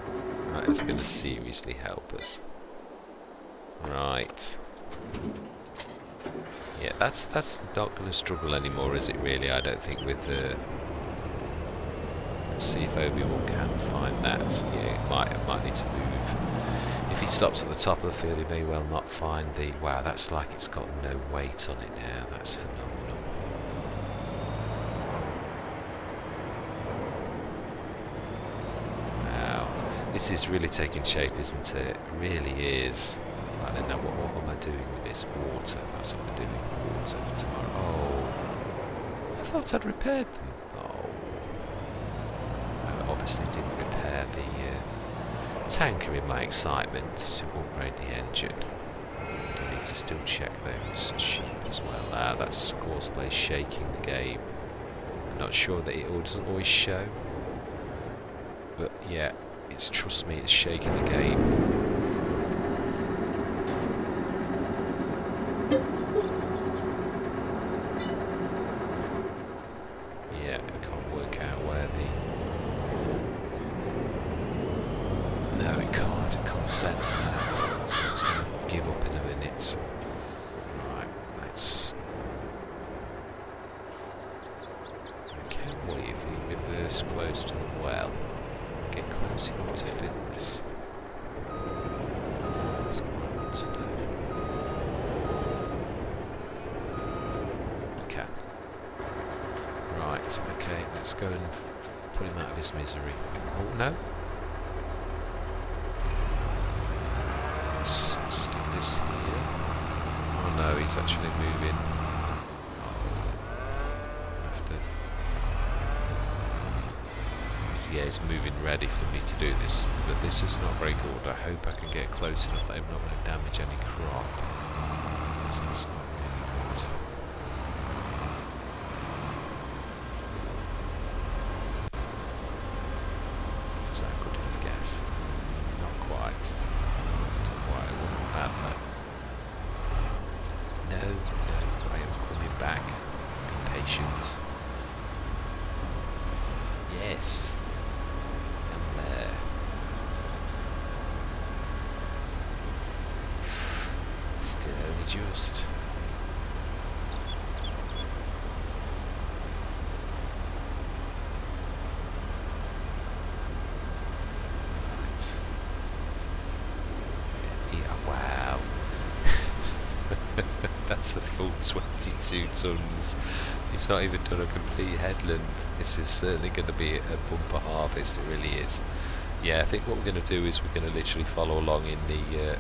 That is going to seriously help us. Right. Yeah, that's not going to struggle anymore, is it really? I don't think with the... Let's see if Obi-Wan can find that. Yeah, it might need to move. If he stops at the top of the field, he may well not find the... Wow, that's like it's got no weight on it now. That's phenomenal. Wow. This is really taking shape, isn't it? It really is. I don't know, what am I doing with this? Water. That's what we're doing. Water for tomorrow. Oh. I thought I'd repaired them. Oh. I obviously didn't repair the tanker in my excitement to upgrade the engine. I need to still check those sheep as well. Ah, that's Horseplay shaking the game. I'm not sure that it doesn't always show. But yeah, trust me, it's shaking the game. Sense that, so it's going to give up in a minute. Right, let's... Okay, wait if we reverse close to the well. Get close enough to fill this. That's what I want to know. Okay. Right, okay, let's go and put him out of his misery. Oh, no. Stick this here. Oh no, he's actually moving. Yeah, he's moving ready for me to do this, but this is not very good. I hope I can get close enough that I'm not going to damage any crop. So that's not really good. Is that a good enough guess? Not quite. Bad though. No, I am coming back. Be patient. Yes. I'm there. Still only just. That's a full 22 tons. It's not even done a complete headland. This is certainly going to be a bumper harvest, it really is. Yeah, I think what we're going to do is we're going to literally follow along in the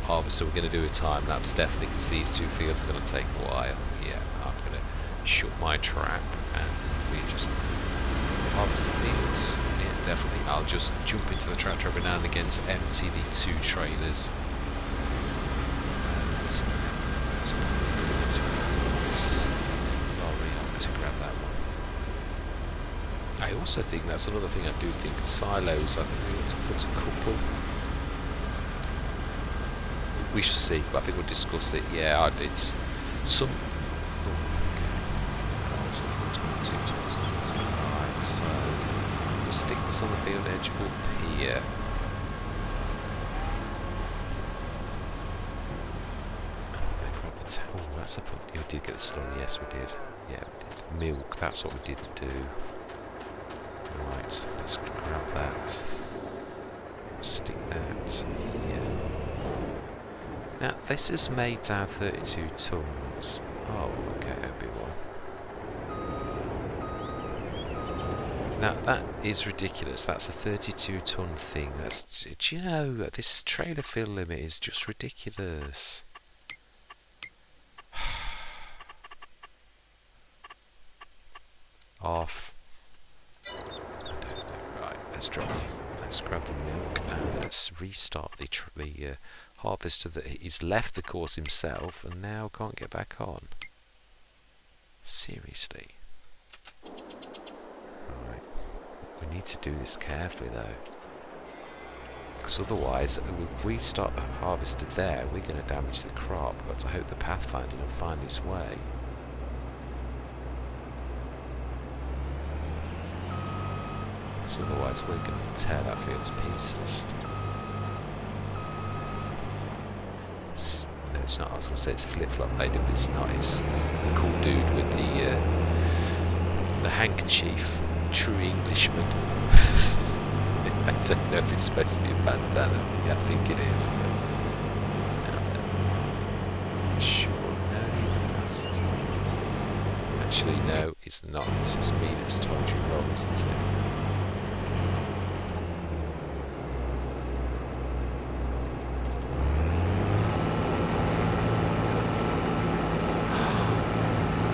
harvest, so we're going to do a time lapse definitely, because these two fields are going to take a while. Yeah, I'm going to shut my trap and we just harvest the fields. Yeah, definitely. I'll just jump into the tractor every now and again to empty the 2 trailers. And lorry. I'm to grab that one. I also think that's another thing I do think silos. I think we want to put a couple. We shall see, but I think we'll discuss it. Yeah, it's some. Oh, okay. Oh, it's the 422 tons, wasn't it? Right, so we'll stick this on the field edge up here. Oh, that's the point. We did get the slurry, yes we did. Yeah, we did. Milk, that's what we didn't do. Right, let's grab that. Stick that here. Now, this is made down 32 tons. Oh, okay, Obi-Wan. Now, that is ridiculous. That's a 32 ton thing. That's, do you know, this trailer fill limit is just ridiculous. Off. I don't know. Right, let's grab the milk and let's restart the harvester that he's left the course himself and now can't get back on. Seriously. Right. We need to do this carefully though. Because otherwise, if we restart the harvester there, we're going to damage the crop. We've got to hope the pathfinder will find his way. So otherwise we're going to tear that field to pieces. No, it's not. I was going to say it's a flip-flop lady, but it's not. It's the cool dude with the handkerchief, true Englishman. I don't know if it's supposed to be a bandana. I think it is. But sure, no, actually, no, it's not. It's me that's told you wrong, isn't it?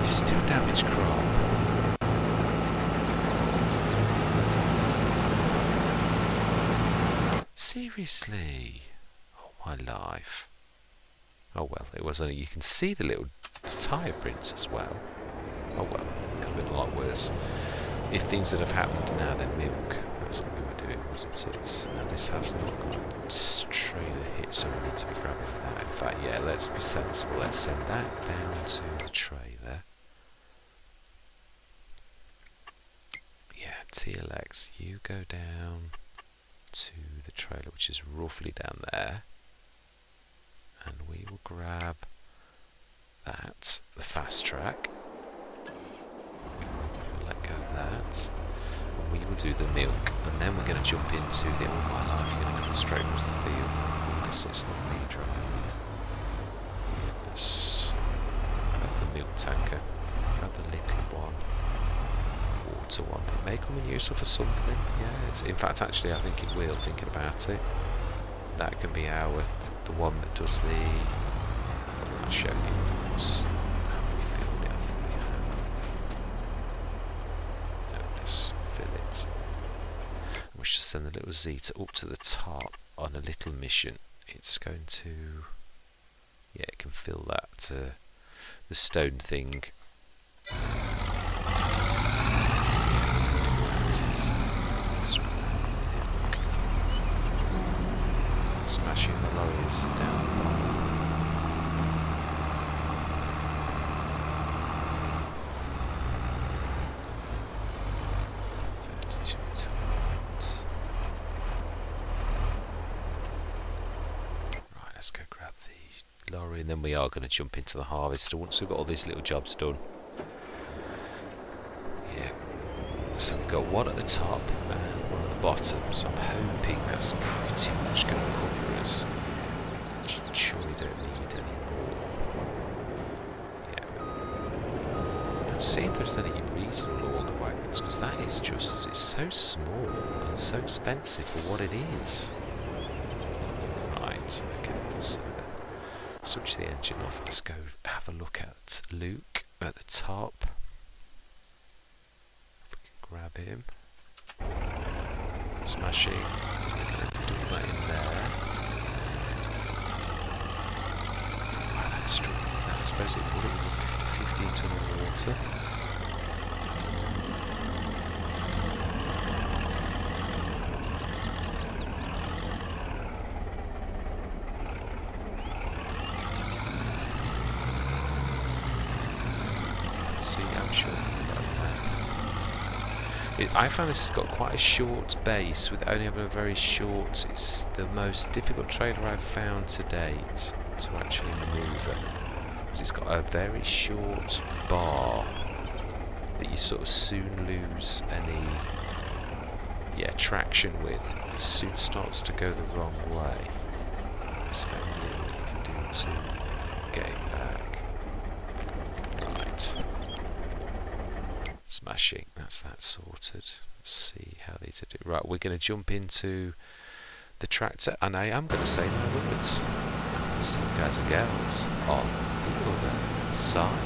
Still damaged crop. Seriously? Oh my life. Oh well, it was only, you can see the little tyre prints as well. Oh well, it could have been a lot worse. If things that have happened now, then milk. That's what we were doing, wasn't it? And this has not got trailer hit, so we need to be grabbing that. In fact, yeah, let's be sensible. Let's send that down to the tray there. TLX, you go down to the trailer, which is roughly down there, and we will grab that, the fast track. We'll let go of that, and we will do the milk, and then we're going to jump into the all my life. You're going to come straight across the field. Unless it's not me driving. Yes. Grab the milk tanker. Grab the little one. Water one. It may come in useful for something. Yeah, it's, in fact, actually, I think it will. Thinking about it, that can be the one that does the. I'll show you. Have we filled it? I think we have. No, let's fill it. We should send the little Zeta up to the top on a little mission. It's going to. Yeah, it can fill that. The stone thing. Smashing the lorries down the bottom. 32 times. Right, let's go grab the lorry, and then we are going to jump into the harvester once we've got all these little jobs done. So we've got one at the top and one at the bottom, so I'm hoping that's pretty much going to cover us. I'm sure we don't need any more. Yeah. Now see if there's any reasonable auger wagons, because that is just, it's so small and so expensive for what it is. Right, okay, so switch the engine off. Let's go have a look at Luke at the top. Grab him. Smashing. Do that in there. Right, let's drop that suppose it was a 50-50 into the water. See, I'm sure I found this has got quite a short base with only having a very short. It's the most difficult trailer I've found to date to actually manoeuvre. It's got a very short bar that you sort of soon lose any traction with. It soon starts to go the wrong way. It's very little you can do to get it back. Right. Smashing, that's that sorted. Let's see how these are doing. Right, we're going to jump into the tractor, and I am going to say my words. I'm going to see you guys and girls on the other side.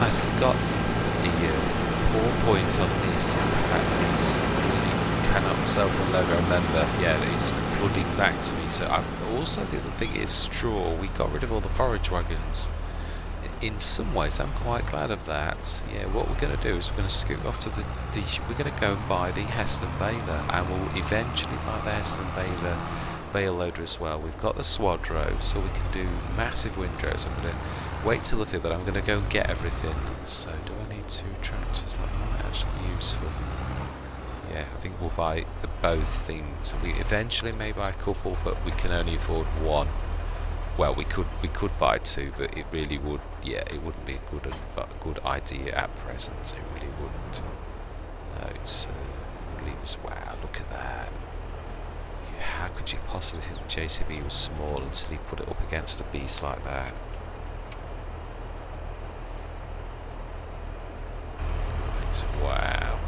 I forgot the poor point on this is the fact that it's really cannot self-unload. I remember, yeah, that it's flooding back to me. So also the other thing is straw. We got rid of all the forage wagons. In some ways, I'm quite glad of that. Yeah, what we're going to do is we're going to scoot off to we're going to go and buy the Heston baler, and we'll eventually buy the Heston baler bale loader as well. We've got the Swadro, so we can do massive windrows. I'm going to wait till the field, but I'm going to go and get everything. So, do I need 2 tractors? That might actually be useful. Yeah, I think we'll buy both things. We eventually may buy a couple, but we can only afford one. Well, we could buy 2, but it really would. Yeah, it wouldn't be a good idea at present. It really wouldn't. No, it's leave us. Wow, look at that. Yeah, how could you possibly think the JCB was small until he put it up against a beast like that? Right, wow.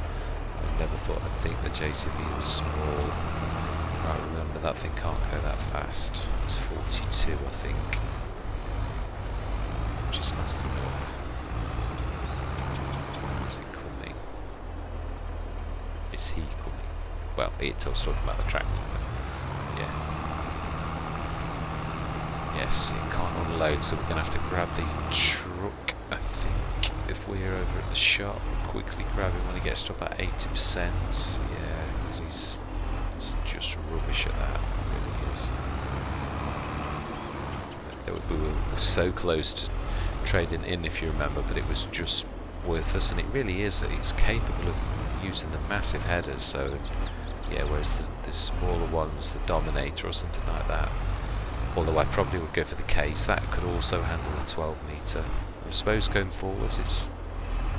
I never thought I'd think the JCB was small. Right, remember that thing can't go that fast. It's 42, I think. Which is fast enough. Is it coming? Is he coming? Well, I was talking about the tractor, but yeah. Yes, it can't unload, so we're going to have to grab the truck, I think, if we're over at the shop. Quickly grab him when he gets to about 80%. Yeah, because he's just rubbish at that, it really is. We were so close to trading in, if you remember, but it was just worthless, and it really is that it's capable of using the massive headers, so yeah, whereas the smaller ones, the Dominator or something like that, although I probably would go for the case, that could also handle a 12 metre. I suppose going forwards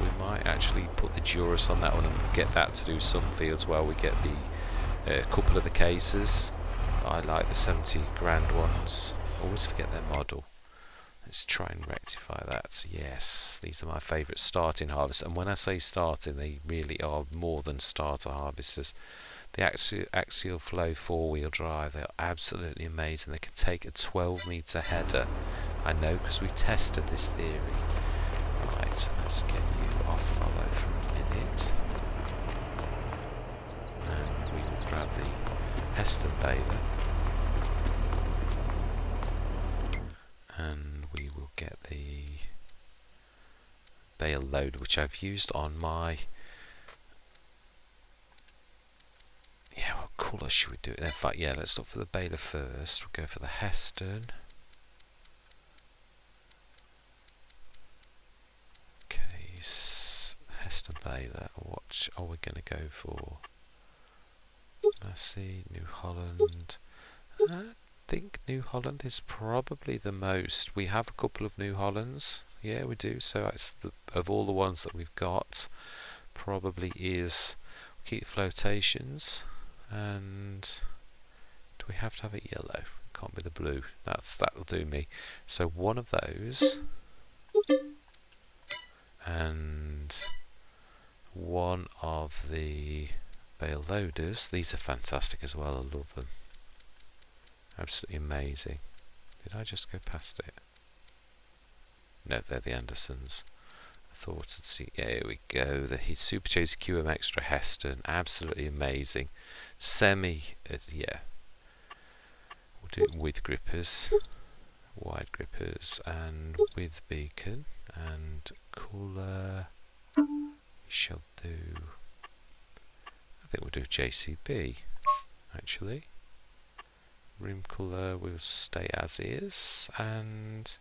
we might actually put the Durus on that one and get that to do some fields while we get a couple of the cases. I like the 70 grand ones. Always forget their model. Let's try and rectify that. Yes, these are my favourite starting harvesters. And when I say starting, they really are more than starter harvesters. The axial flow 4-wheel drive, they are absolutely amazing. They can take a 12 metre header. I know because we tested this theory. Right, let's get you off follow for a minute. And we will grab the Heston baler. And we will get the bale loader, which I've used on my... Yeah, what colour should we do it? In fact, yeah, let's look for the baler first. We'll go for the Heston. Okay, Heston baler. What are we going to go for? Massey, New Holland. I think New Holland is probably the most. We have a couple of New Hollands. Yeah, we do. So it's of all the ones that we've got, probably is keep flotations. And do we have to have it yellow? Can't be the blue. That'll do me. So one of those, and one of the bale loaders. These are fantastic as well. I love them. Absolutely amazing. Did I just go past it? No, they're the Andersons. I thought I'd see. Yeah, here we go. The Super Chase QM Extra Heston. Absolutely amazing. Yeah. We'll do it with grippers. Wide grippers. And with beacon. And cooler. We shall do... I think we'll do JCB. Actually. Rim colour will stay as is, and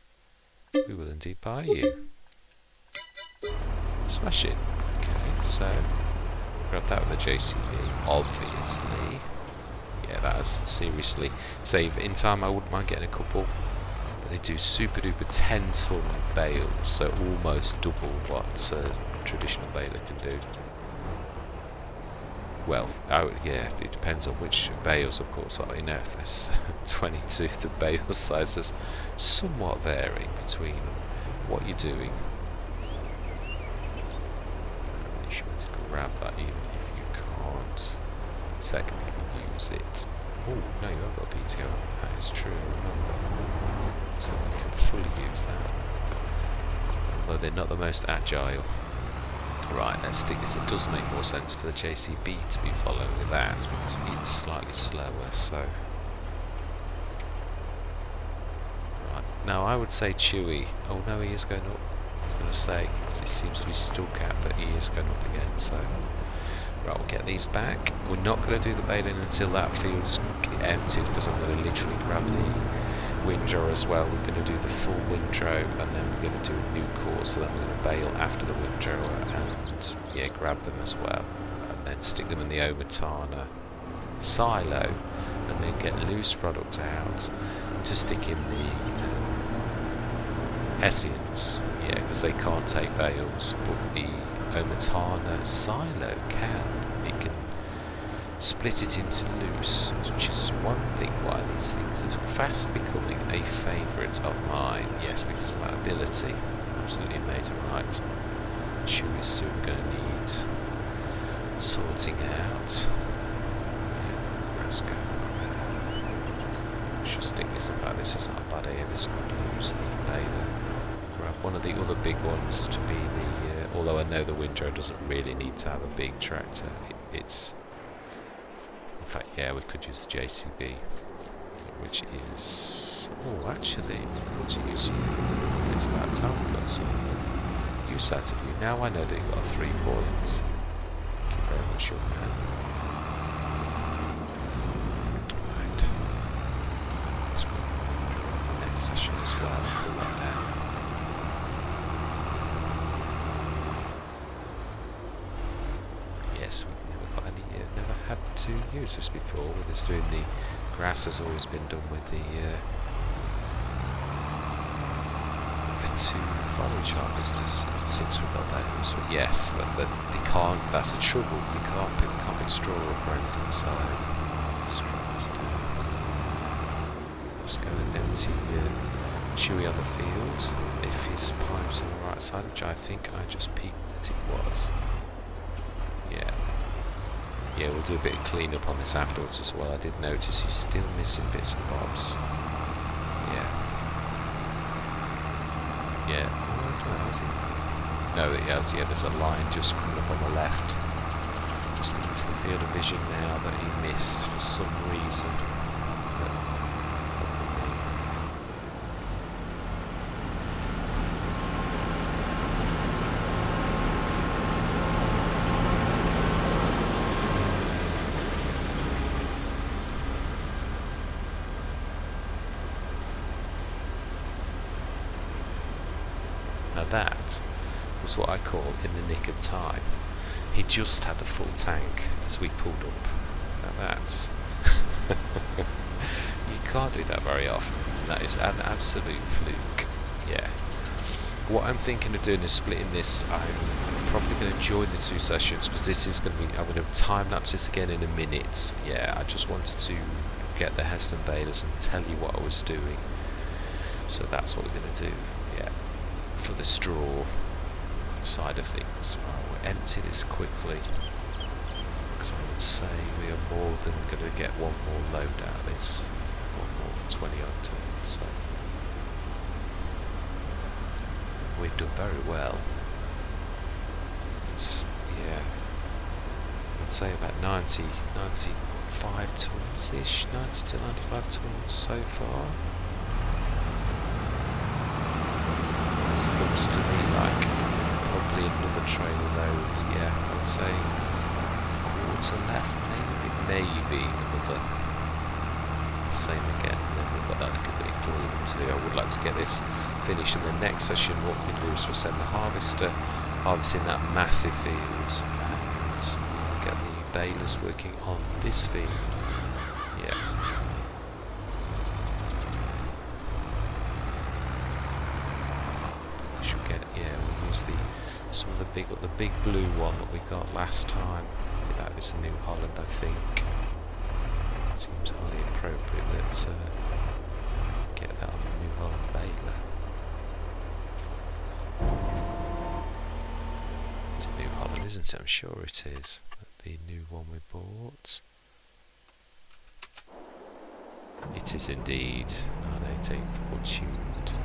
we will indeed buy you. Smash it. Okay, so grab that with the JCB, obviously. Yeah, that is seriously save. In time, I wouldn't mind getting a couple, but they do super duper 10-ton bales, so almost double what a traditional baler can do. Well, yeah, it depends on which bales, of course, are in FS22. The bale sizes somewhat vary between what you're doing. I'm really sure to grab that even if you can't technically use it. Oh, no, you haven't got a PTO. That is true, remember. So we can fully use that. although they're not the most agile. Right, let's stick this. It does make more sense for the JCB to be following that because it's slightly slower. So, right now I would say Chewy. Oh no, he is going up. I was going to say because he seems to be stuck at, but he is going up again. So, right, we'll get these back. We're not going to do the baling until that field's emptied because I'm going to literally grab the windrow as well. We're going to do the full windrow and then we're going to do a new course, so then we're going to bale after the windrow and yeah, grab them as well and then stick them in the Omatana silo and then get loose product out to stick in the Hessians, yeah, because they can't take bales, but the Omatana silo can. It can split it into loose, which is one thing why these things are fast becoming a favourite of mine. Yes, because of that ability. Absolutely amazing. Right, Chew is soon going to need sorting out. Yeah, let's go. I should stick this. In fact, this is not a bad idea. This could lose the baler. Grab one of the other big ones to be the. Although I know the windrow doesn't really need to have a big tractor. It's. In fact, yeah, we could use the JCB, which is... Oh, actually, we could use... It's about time we got some use out of you. Now I know that you've got 3 points. Thank you very much, young man. Right. Let's grab the windrow for next session as well. Pull that down. Yes, we've never had to use this before. With us doing the grass has always been done with the 2 foliage harvesters since we got those. But yes, they can't. That's the trouble. You can't pick straw up or anything. So let's try this down. Let's go and empty Chewy on the field. If his pipe's on the right side, which I think I just peeked that it was. Yeah. Yeah, we'll do a bit of clean up on this afterwards as well. I did notice he's still missing bits and bobs. Yeah. Yeah. Oh, I don't know, has he? No, he has. Yeah, there's a line just coming up on the left. Just coming to the field of vision now that he missed for some reason. Now that was what I call in the nick of time. He just had a full tank as we pulled up. Now that's... you can't do that very often. That is an absolute fluke. Yeah. What I'm thinking of doing is splitting this. I'm probably going to join the 2 sessions because this is going to be... I'm going to time lapse this again in a minute. Yeah, I just wanted to get the Heston balers and tell you what I was doing. So that's what we're going to do. Yeah. For the straw side of things. Right, we'll empty this quickly because I would say we are more than going to get one more load out of this. One more 20 odd tons. So we've done very well. Yeah, I'd say about 95 tons ish, 90 to 95 tons so far. This looks to me like probably another trailer load. Yeah, I would say quarter left, maybe another. Same again. And then we've got that little bit of cleaning to do. I would like to get this finished in the next session. What we do is we'll send the harvester harvesting that massive field and get the balers working on this field. Yeah. We'll use some of the big blue one that we got last time. Yeah, it's a New Holland, I think. Seems highly appropriate that get that on the New Holland baler. It's a New Holland, isn't it? I'm sure it is. The new one we bought. It is indeed 988 tuned.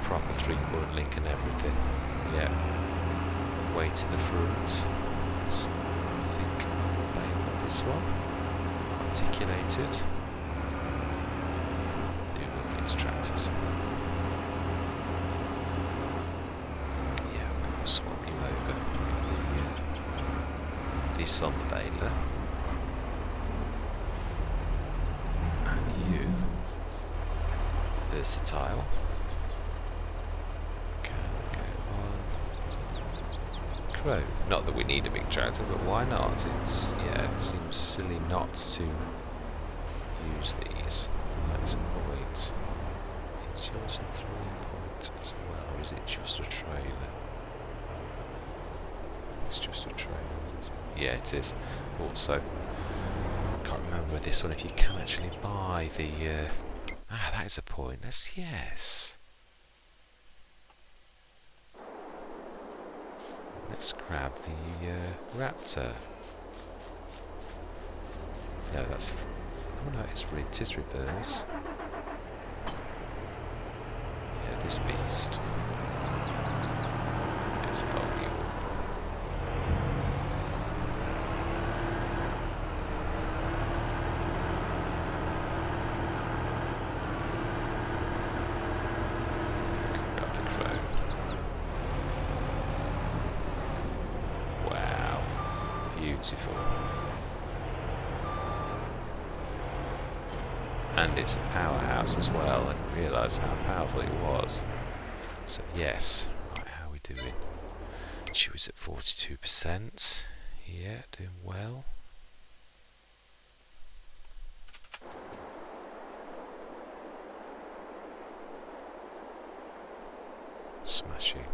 proper 3-point link and everything. Yeah. Weight in the front. So I think I'll bail with this one. Articulated. Do love these tractors. Yeah, I'll swap you over. This on the baler. And you. Versatile. Not that we need a big tractor, but why not? It seems silly not to use these. That's a point. Is yours a 3-point as well, or is it just a trailer? It's just a trailer, isn't it? Yeah, it is. Thought so. Can't remember this one if you can actually buy the. That is a point. Yes. Let's grab the Raptor. No, that's. Oh no, it is reverse. Yeah, this beast. It's volume. Grab the Crow. Beautiful. And it's a powerhouse as well. I didn't realise how powerful it was. So yes. Right, how are we doing? She was at 42%. Yeah, doing well. Smashing.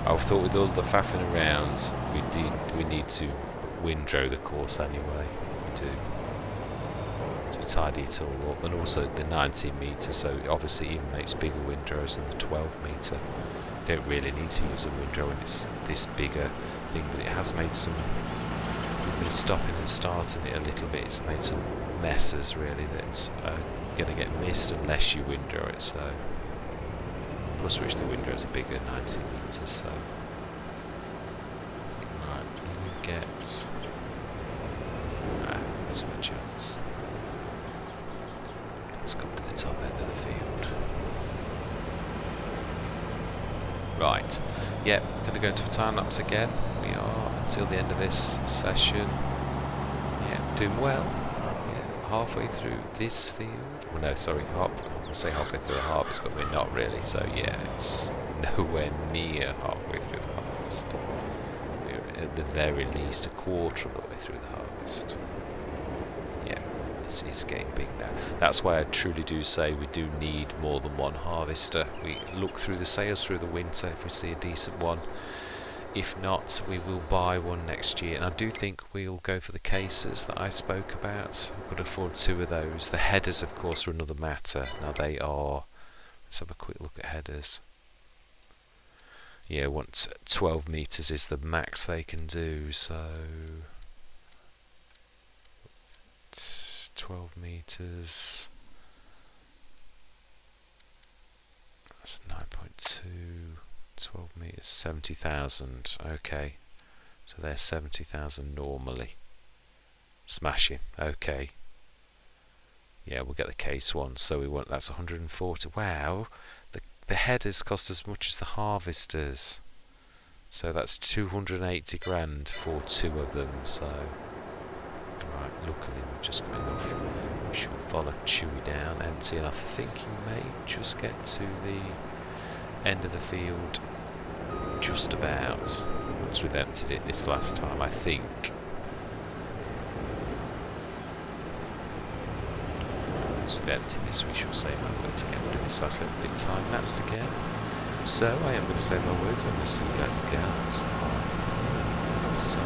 I thought with all the faffing around, we need to windrow the course anyway. We do. To tidy it all up, and also the 19 metre, so it obviously even makes bigger windrows than the 12 metre. You don't really need to use a windrow when it's this bigger thing, but it has made some. With stopping and starting it a little bit, it's made some messes really that's going to get missed unless you windrow it. So. Plus which the windrows are bigger, 19 metres, so. Right, you get. That's my chance. Let's come to the top end of the field. Right, yeah, going to go into time lapse again. We are until the end of this session. Yeah, doing well. Yeah, halfway through this field. Well, no, sorry, we'll say halfway through the harvest, but we're not really, so yeah, it's nowhere near halfway through the harvest. We're at the very least a quarter of the way through the harvest. Yeah, this is getting big now. That's why I truly do say we do need more than one harvester. We look through the sales through the winter if we see a decent one. If not, we will buy one next year, and I do think we'll go for the cases that I spoke about. I could afford 2 of those. The headers, of course, are another matter. Now they are. Let's have a quick look at headers. Yeah, once 12 meters is the max they can do. So 12 meters. That's 9.2. 12 meters, 70,000. Okay, so they're 70,000 normally. Smashing. Okay. Yeah, we'll get the case one. So we want that's 140. Wow, the headers cost as much as the harvesters. So that's 280 grand for 2 of them. So, right. Luckily, we've just got enough. We should follow Chewy down, empty, and I think he may just get to the end of the field. Just about. Once we've emptied it this last time, I think. Once we've emptied this, we shall say my words again. We're doing this last little bit time lapsed again. So I am going to say my words. I'm going to see you guys again. So.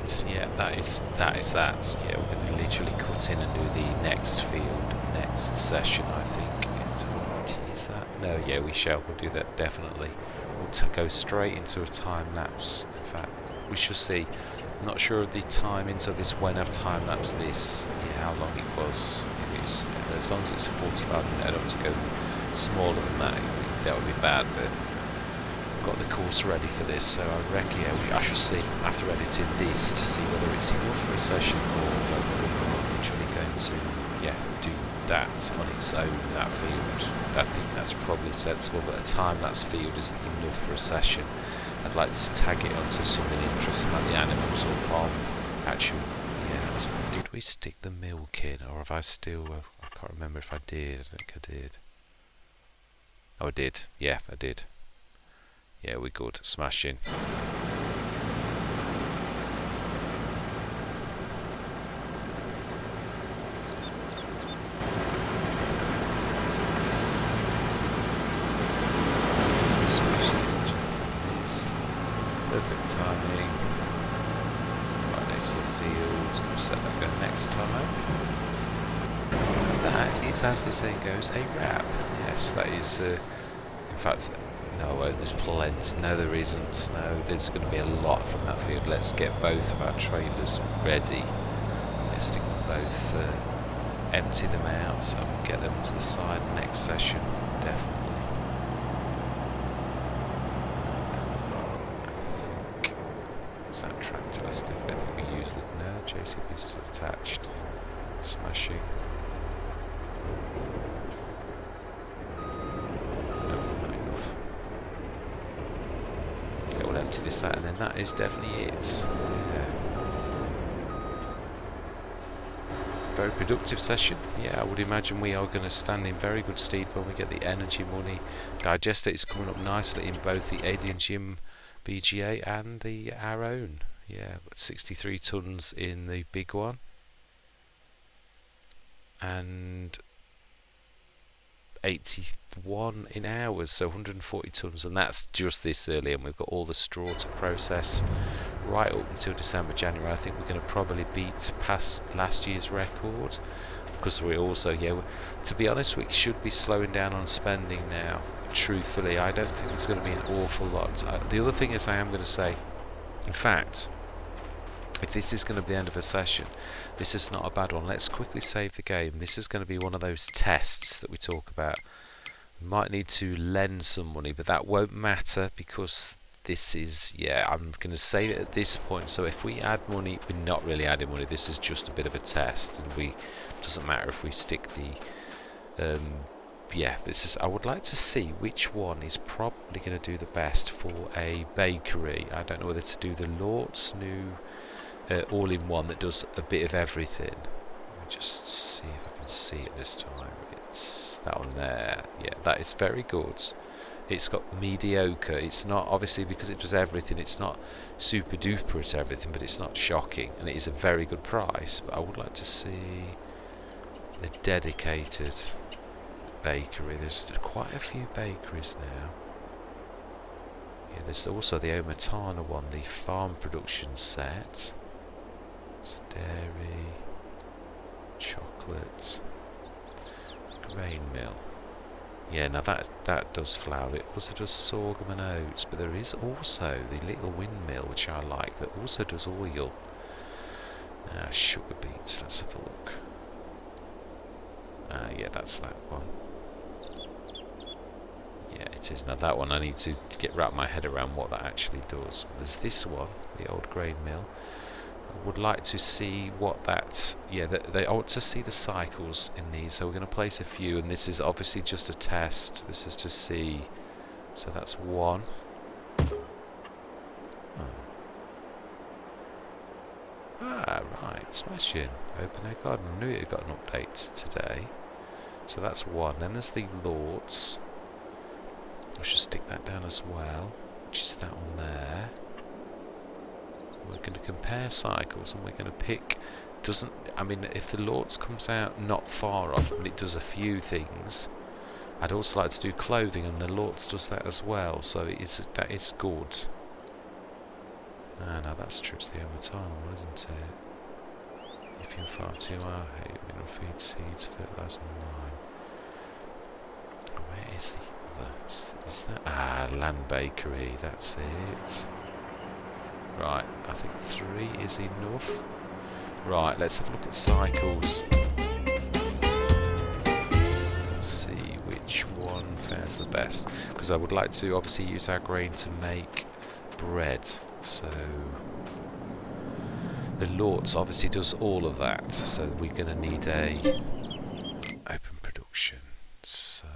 Right, yeah, that is that. Yeah, we're going to literally cut in and do the next field, next session, I think. Is that? No, yeah, we shall. We'll do that, definitely. We'll go straight into a time lapse. In fact, we shall see. I'm not sure of the timings of this, when I've time lapsed this, how long it was. If it was, as long as it's 45 minutes, I don't want to go smaller than that. That would be bad, but got the course ready for this, so I reckon I shall see after editing this to see whether it's enough for a session or whether we're literally going to do that on its own, that field. I think that's probably sensible, but a time-lapse field isn't enough for a session. I'd like to tag it onto something interesting like the animals or farm action. So did we stick the milk in, or have I still I can't remember if I did. I think I did. Oh, I did. Yeah, I did. Yeah, we're good. Smashing. Switch the engine from this. Perfect timing. Right next to the field. We'll set that going next time. That is, as the saying goes, a wrap. Yes, that is. In fact. No, there's plenty. No, there isn't. No, there's going to be a lot from that field. Let's get both of our trailers ready. Let's stick them both, empty them out, and we'll get them to the side next session. Definitely. I think. Is that tractor? I think we used it. No, JCB is still attached. Smashing. To this out, and then that is definitely it. Yeah. Very productive session. Yeah, I would imagine we are going to stand in very good stead when we get the energy money. Digester is coming up nicely in both the AliEN JiM BGA and our own. Yeah, 63 tons in the big one, and 81 in ours, so 140 tons, and that's just this early, and we've got all the straw to process right up until December, January. I think we're going to probably beat past last year's record, because we also, to be honest, we should be slowing down on spending now. Truthfully, I don't think there's going to be an awful lot. The other thing is, I am going to say, in fact, if this is going to be the end of a session, this is not a bad one. Let's quickly save the game. This is going to be one of those tests that we talk about. We might need to lend some money, but that won't matter because this is, I'm going to save it at this point. So if we add money, we're not really adding money. This is just a bit of a test, and doesn't matter if we stick the, this is. I would like to see which one is probably going to do the best for a bakery. I don't know whether to do the Lort's new all-in-one that does a bit of everything. Let me just see if I can see it this time. It's that one there. Yeah, that is very good. It's got mediocre. It's not, obviously, because it does everything, it's not super duper at everything, but it's not shocking, and it is a very good price. But I would like to see the dedicated bakery. There's quite a few bakeries now. Yeah, there's also the Omatana one, the farm production set. It's dairy, chocolate, grain mill. Yeah, now that does flour. It also does sorghum and oats, but there is also the little windmill, which I like, that also does oil. Sugar beets, let's have a look. Yeah, that's that one. Yeah, it is. Now that one I need to wrap my head around what that actually does. There's this one, the old grain mill. I would like to see what that, I want to see the cycles in these, so we're going to place a few, and this is obviously just a test. This is to see, so that's one. Right, smashing. Open Air Garden, I knew it had got an update today. So that's one. Then there's the Lords. I should stick that down as well, which is that one there. We're going to compare cycles, and we're going to pick. If the Lords comes out not far off, and it does a few things, I'd also like to do clothing, and the Lords does that as well. So that is good. Ah, no, that's true. It's the Omatana one, isn't it? If you farm 2 hour, hay, mineral feed, seeds, fertilizer, and lime. Where is the other? Is that? Ah, Land Bakery. That's it. Right, I think 3 is enough. Right, let's have a look at cycles. Let's see which one fares the best. Because I would like to obviously use our grain to make bread. So the Lortz obviously does all of that. So we're going to need a open production. So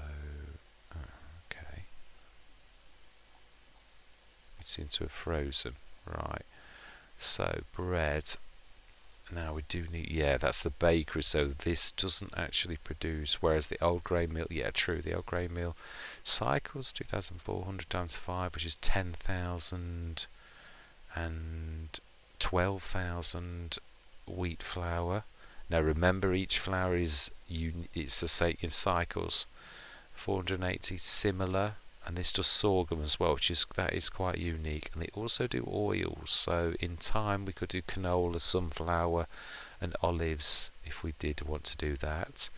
okay, it seems to have frozen. Right. So bread. Now we do need, yeah, that's the bakery, so this doesn't actually produce, whereas the old grain mill, yeah, true, the old grain mill cycles 2,400 times 5, which is 10,000 and 12,000 wheat flour. Now remember, each flour is, it's the same in cycles, 480 similar, and this does sorghum as well, that is quite unique. And they also do oils, so in time we could do canola, sunflower and olives if we did want to do that.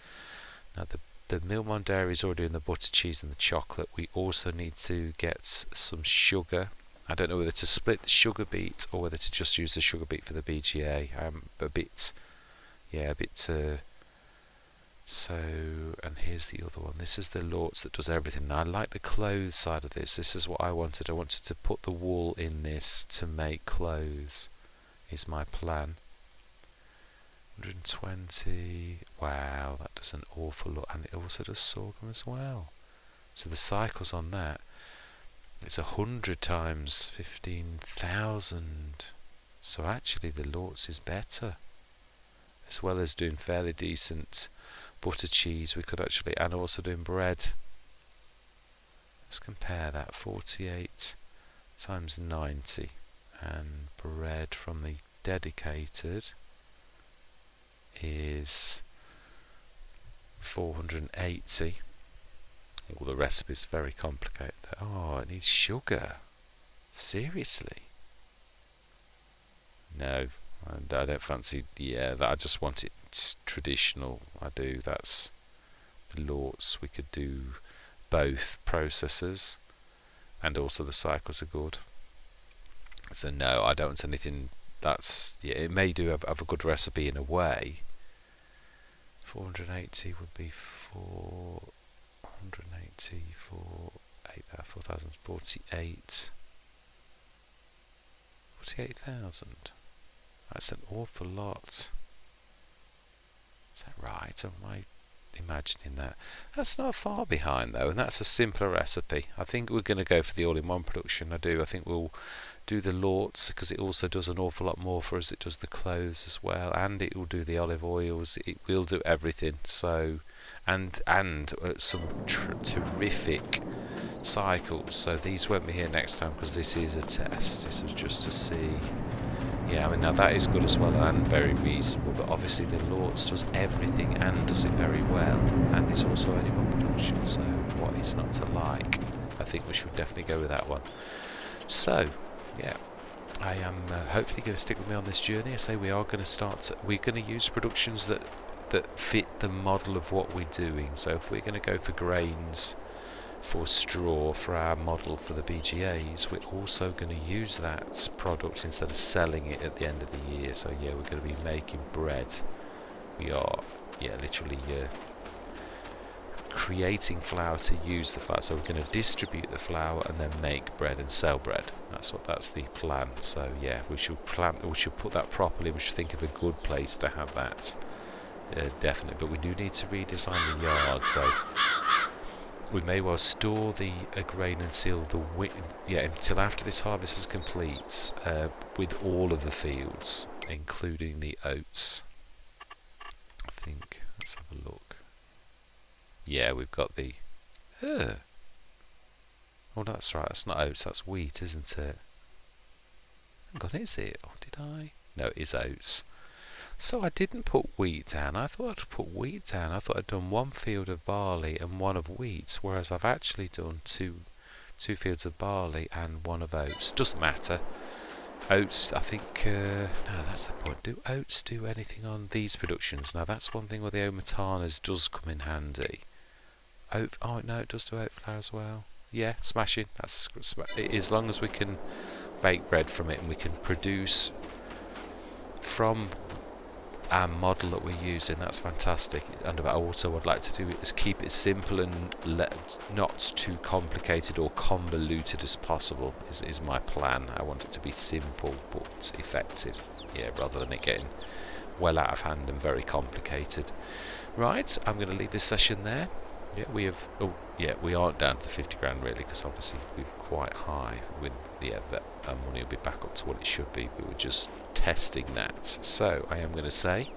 Now the Milmon dairy is already doing the butter, cheese and the chocolate. We also need to get some sugar. I don't know whether to split the sugar beet or whether to just use the sugar beet for the BGA. So, and here's the other one. This is the Lortz that does everything. Now, I like the clothes side of this. This is what I wanted. I wanted to put the wool in this to make clothes, is my plan. 120. Wow, that does an awful lot. And it also does sorghum as well. So the cycles on that, it's 100 times 15,000. So actually the Lortz is better. As well as doing fairly decent butter, cheese, we could actually, and also doing bread. Let's compare that. 48 times 90, and bread from the dedicated is 480. All the recipe's very complicated. Oh, it needs sugar. Seriously? No, I don't fancy. Yeah, that I just want it traditional. I do. That's the Lortz. We could do both processes, and also the cycles are good. So no, I don't want anything. That's, yeah. It may do have a good recipe in a way. 480 would be 480 for 4,048. 48,000. That's an awful lot. Is that right? Am I imagining that? That's not far behind though, and that's a simpler recipe. I think we're going to go for the all-in-one production. I think we'll do the Lortz because it also does an awful lot more for us. It does the clothes as well, and it will do the olive oils. It will do everything. So, and some terrific cycles. So these won't be here next time because this is a test. This was just to see. Yeah, I mean, now that is good as well and very reasonable, but obviously the Lortz does everything and does it very well, and it's also only one production, so what is not to like? I think we should definitely go with that one. So, yeah, I am hopefully going to stick with me on this journey. I say we are going to start, we're going to use productions that fit the model of what we're doing. So if we're going to go for grains, for straw, for our model for the BGAs, we're also going to use that product instead of selling it at the end of the year. So yeah, we're going to be making bread. We are, yeah, literally creating flour to use the flour. So we're going to distribute the flour and then make bread and sell bread. That's the plan. So yeah, we should put that properly. We should think of a good place to have that. Definitely, but we do need to redesign the yard. So we may well store the grain until until after this harvest is complete, with all of the fields, including the oats. I think. Let's have a look. Yeah, we've got the. Oh, that's right. That's not oats. That's wheat, isn't it? Hang on, is it? Or did I? No, it is oats. So I didn't put wheat down. I thought I'd put wheat down. I thought I'd done one field of barley and one of wheat, whereas I've actually done two fields of barley and one of oats. Doesn't matter. Oats, I think, no, that's the point. Do oats do anything on these productions? Now, that's one thing where the Omatanas does come in handy. Oh, no, it does do oat flour as well. Yeah, smashing. That's as long as we can bake bread from it and we can produce from our model that we're using, that's fantastic. And what I also would like to do is keep it simple and not too complicated or convoluted as possible is my plan. I want it to be simple but effective, yeah, rather than it getting well out of hand and very complicated. Right, I'm going to leave this session there. Yeah, we aren't down to 50 grand really, because obviously we're quite high with that money will be back up to what it should be. We were just testing that. So I am going to say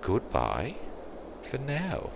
goodbye for now.